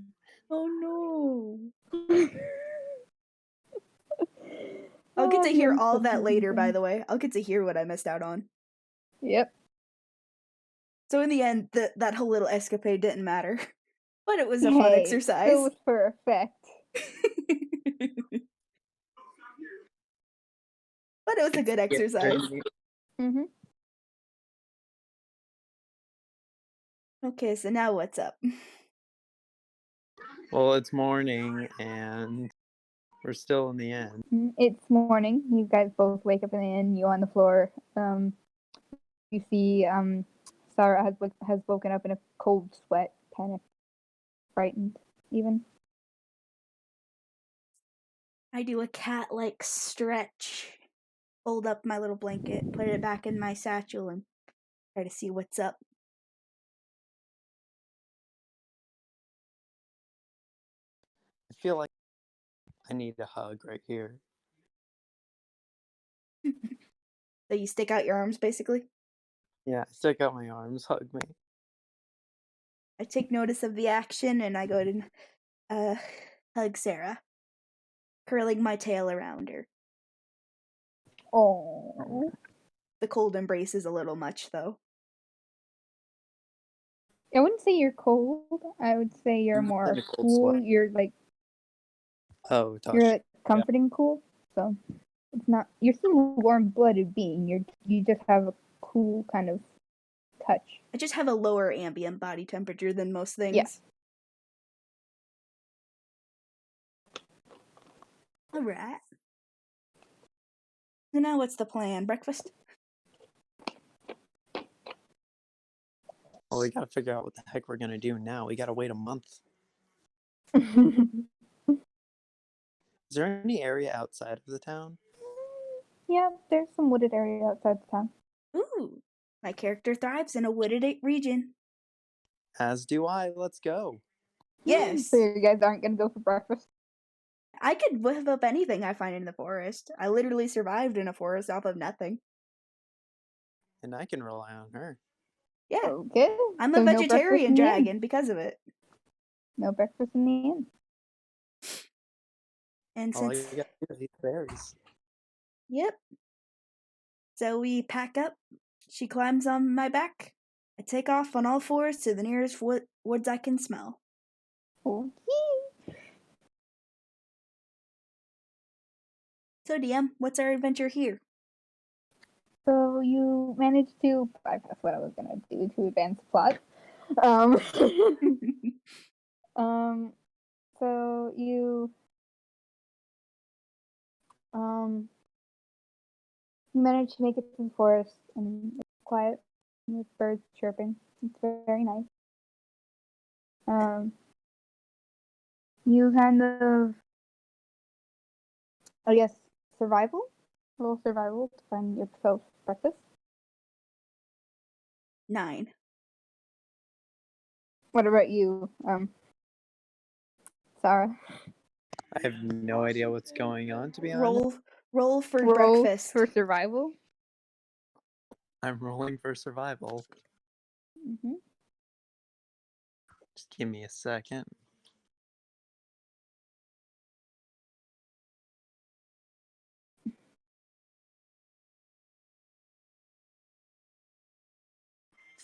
oh no. I'll Oh, get to the hear all that unpleasant later, by things. the way. I'll get to hear what I missed out on. Yep. So in the end, that whole little escapade didn't matter. But it was a fun Hey, exercise. still was for effect. But it was a good exercise. Mm-hmm. Okay, so now what's up? Well, it's morning and we're still in the end. It's morning. You guys both wake up in the inn. You on the floor. You see Sarah has woken up in a cold sweat, panicked, frightened, even. I do a cat-like stretch, fold up my little blanket, put it back in my satchel, and try to see what's up. I feel like I need a hug right here. So you stick out your arms, basically? Yeah, stick out my arms, hug me. I take notice of the action, and I go to hug Sarah, curling my tail around her. Oh. The cold embrace is a little much, though. I wouldn't say you're cold. I would say you're I'm more in a cold cool. sweat. You're like Oh, touch. you're like comforting cool. So it's not. You're still a warm-blooded being. You just have a cool kind of touch. I just have a lower ambient body temperature than most things. Yeah. Alright. So now what's the plan? Breakfast? Well, we gotta figure out what the heck we're gonna do now. We gotta wait a month. Is there any area outside of the town? Yeah, there's some wooded area outside the town. Ooh. My character thrives in a wooded region. As do I. Let's go. Yes. So you guys aren't gonna go for breakfast? I could whip up anything I find in the forest. I literally survived in a forest off of nothing. And I can rely on her. Yeah. Okay. I'm So a no breakfast vegetarian in the inn. dragon because of it. No breakfast in the inn. And All since you gotta do is eat berries. Yep. So we pack up. She climbs on my back. I take off on all fours to the nearest woods I can smell. Okay. So DM, what's our adventure here? So you managed to bypass what I was gonna do to advance the plot. So you you managed to make it to the forest, and it's quiet with birds chirping. It's very nice. You kind of, I guess, a little survival to find yourself breakfast. 9. What about you, Sarah? I have no idea what's going on, to be honest. Roll for Roll breakfast. for survival. I'm rolling for survival. Mm-hmm. Just give me a second.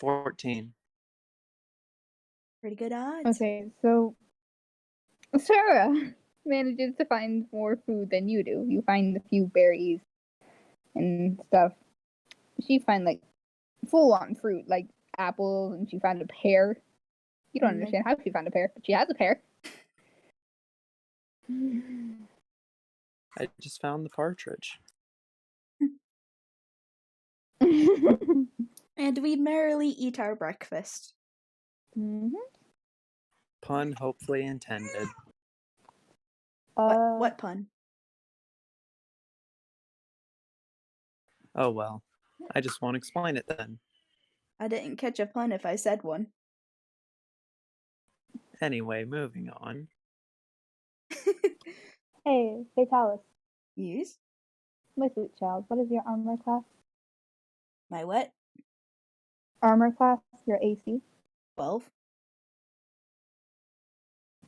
$14. Pretty good odds. Okay, so Sarah manages to find more food than you do. You find a few berries and stuff. She find like full on fruit, like apples, and she found a pear. You don't understand how she found a pear, but she has a pear. I just found the partridge. And we merrily eat our breakfast. Mm-hmm. Pun hopefully intended. What pun? Oh well. I just won't explain it then. I didn't catch a pun if I said one. Anyway, moving on. Hey, Fatalis, Yes? my sweet child, what is your armor class? My what? Armor class, your AC. 12.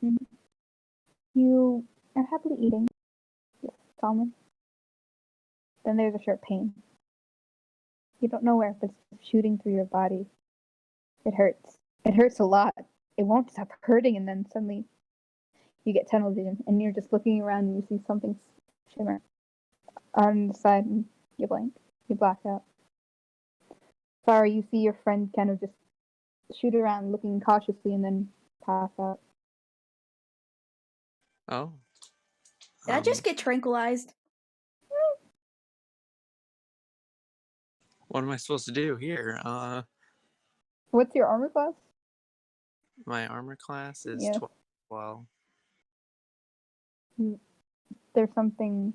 Mm-hmm. You are happily eating. Yes, common. Then there's a sharp pain. You don't know where, but it's shooting through your body. It hurts. It hurts a lot. It won't stop hurting, and then suddenly you get tunnel vision, and you're just looking around and you see something shimmer on the side, and you blank. You black out. Sorry, you see your friend kind of just shoot around looking cautiously and then pass out. Oh. Did I just get tranquilized? What am I supposed to do here? What's your armor class? My armor class is Yes. 12. Well, There's something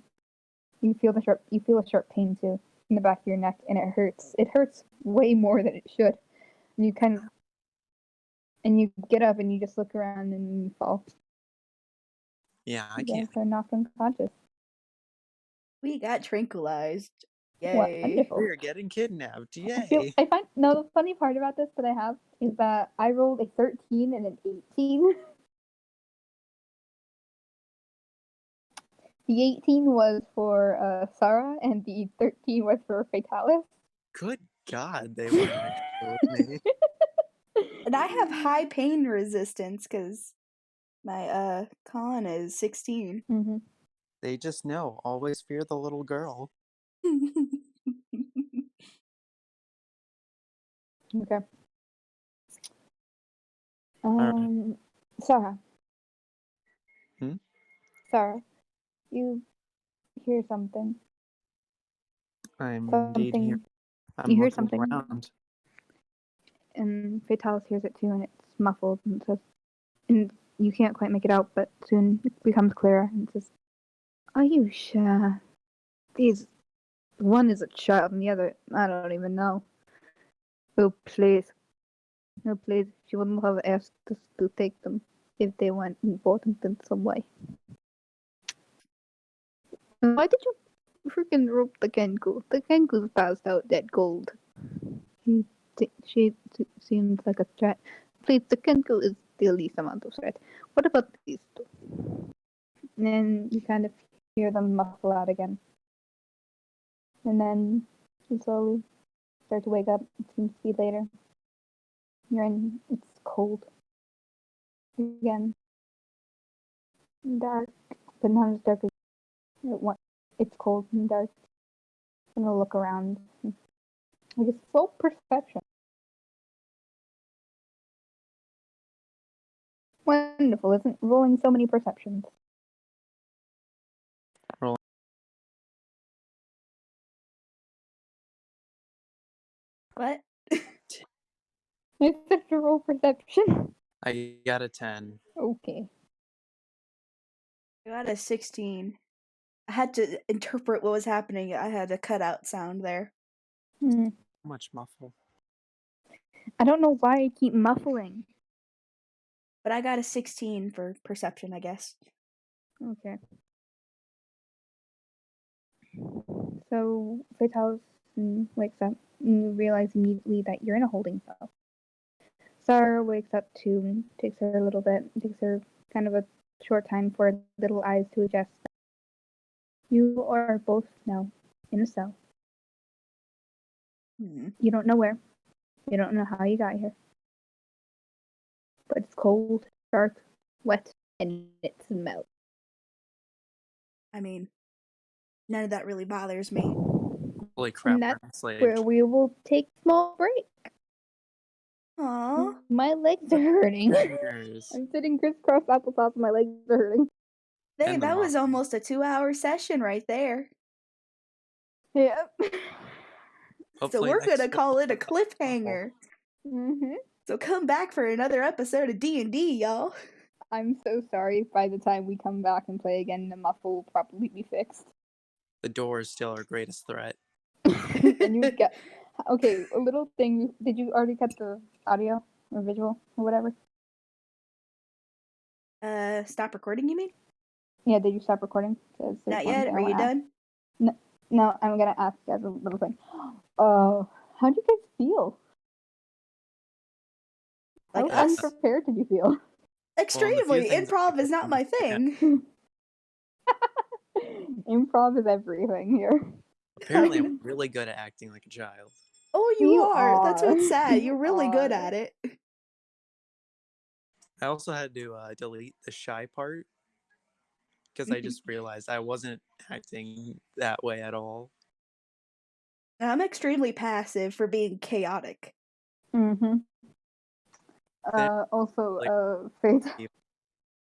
you feel a sharp pain too in the back of your neck, and it hurts. It hurts way more than it should. And you get up and you just look around and you fall. yeah, I You can't. guys are knocked unconscious. We got tranquilized. Yay. Wonderful. We are getting kidnapped. I find the funny part about this that I have is that I rolled a 13 and an 18. The 18 was for Sarah, and the 13 was for Fatalis. Good God, they want to kill me. And I have high pain resistance because my con is 16. Mm-hmm. They just know. Always fear the little girl. Okay. Alright. Sarah. Hmm? Sarah, you hear something. I'm indeed here. I'm You hear looking something. around. And Fatalis hears it too, and it's muffled, and it says, and you can't quite make it out, but soon it becomes clearer, and it says, "Are you sure? These, one is a child, and the other, I don't even know. Oh, please. No, please. She wouldn't have asked us to take them if they weren't important in some way. And why did you freaking rope the Kenku? The Kenku's passed out dead cold. She seems like a threat. Please, the Kenku is the least amount of threat. What about these two?" And then you kind of hear them muffle out again. And then you slowly start to wake up. It seems to be later. It's cold. Again. Dark. But not as dark as it's cold and dark. I'm gonna look around. I guess roll perception. Wonderful, isn't rolling so many perceptions? What? I said to roll perception. I got a 10. Okay. I got a 16. I had to interpret what was happening. I had a cutout sound there. Hmm. How much muffle? I don't know why I keep muffling. But I got a 16 for perception, I guess. Okay. So Fatalis wakes up and you realize immediately that you're in a holding cell. Sarah wakes up too, takes her a little bit, takes her kind of a short time for her little eyes to adjust. You are both now in a cell. You don't know where. You don't know how you got here. But it's cold, dark, wet, and it smells. I mean, none of that really bothers me. Holy crap, And that's I'm enslaved. where we will take a small break. Aww. My legs are hurting. Fingers. I'm sitting crisscross applesauce and my legs are hurting. Hey, And the that was muffle. almost a 2-hour session right there. Yep. So Hopefully we're next gonna week call we'll it a have muffle. cliffhanger. Mm-hmm. So come back for another episode of D&D, y'all. I'm so sorry. By the time we come back and play again, the muffle will probably be fixed. The door is still our greatest threat. And you get okay. A little thing. Did you already cut the audio or visual or whatever? Stop recording, you mean? Yeah. Did you stop recording? Not yet. Are you done? No. I'm gonna ask you guys a little thing. How do you guys feel? Like How us? unprepared did you feel? Extremely. things I Improv did is not my yeah. thing. Improv is everything here. Apparently, I'm really good at acting like a child. Oh, you are. That's what's sad. You You're really good are. at it. I also had to delete the shy part because I just realized I wasn't acting that way at all. I'm extremely passive for being chaotic. Mm-hmm. Faith,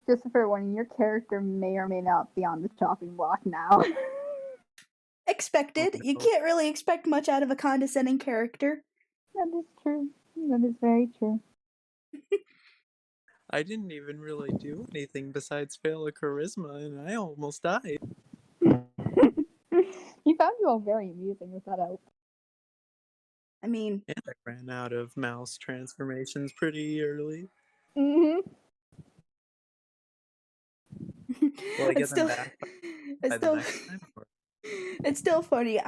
just for warning, your character may or may not be on the chopping block now. Expected. Oh, You no. can't really expect much out of a condescending character. That is true. That is very true. I didn't even really do anything besides fail a charisma, and I almost died. He found you all very amusing, if that helps. I mean, And I ran out of mouse transformations pretty early. Mm-hmm. Will I I get them still, back I by the still, next time? Or? It's still funny.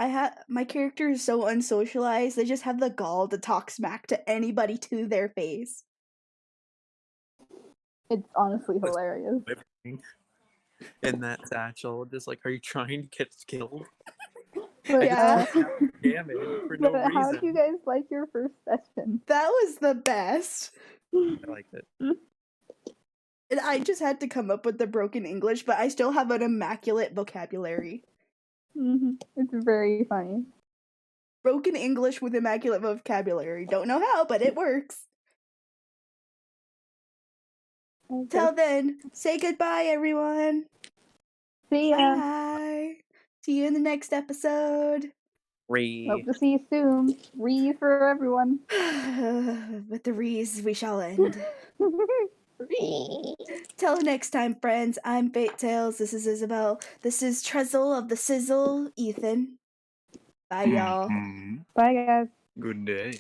My character is so unsocialized. They just have the gall to talk smack to anybody to their face. It's honestly hilarious. In that satchel, just like, are you trying to get killed? But, Yeah. Damage for no but how did you reason. guys like your first session? That was the best. I liked it. And I just had to come up with the broken English, but I still have an immaculate vocabulary. It's very funny. Broken English with immaculate vocabulary. Don't know how, but it works. Okay. Till then, say goodbye, everyone. See ya. Bye. See you in the next episode. Hope to see you soon. Re for everyone. With the rees, we shall end. Till next time, friends. I'm Fate Tales. This is Isabel. This is Trezzle of the Sizzle, Ethan. Bye, y'all. Bye, guys. Good day.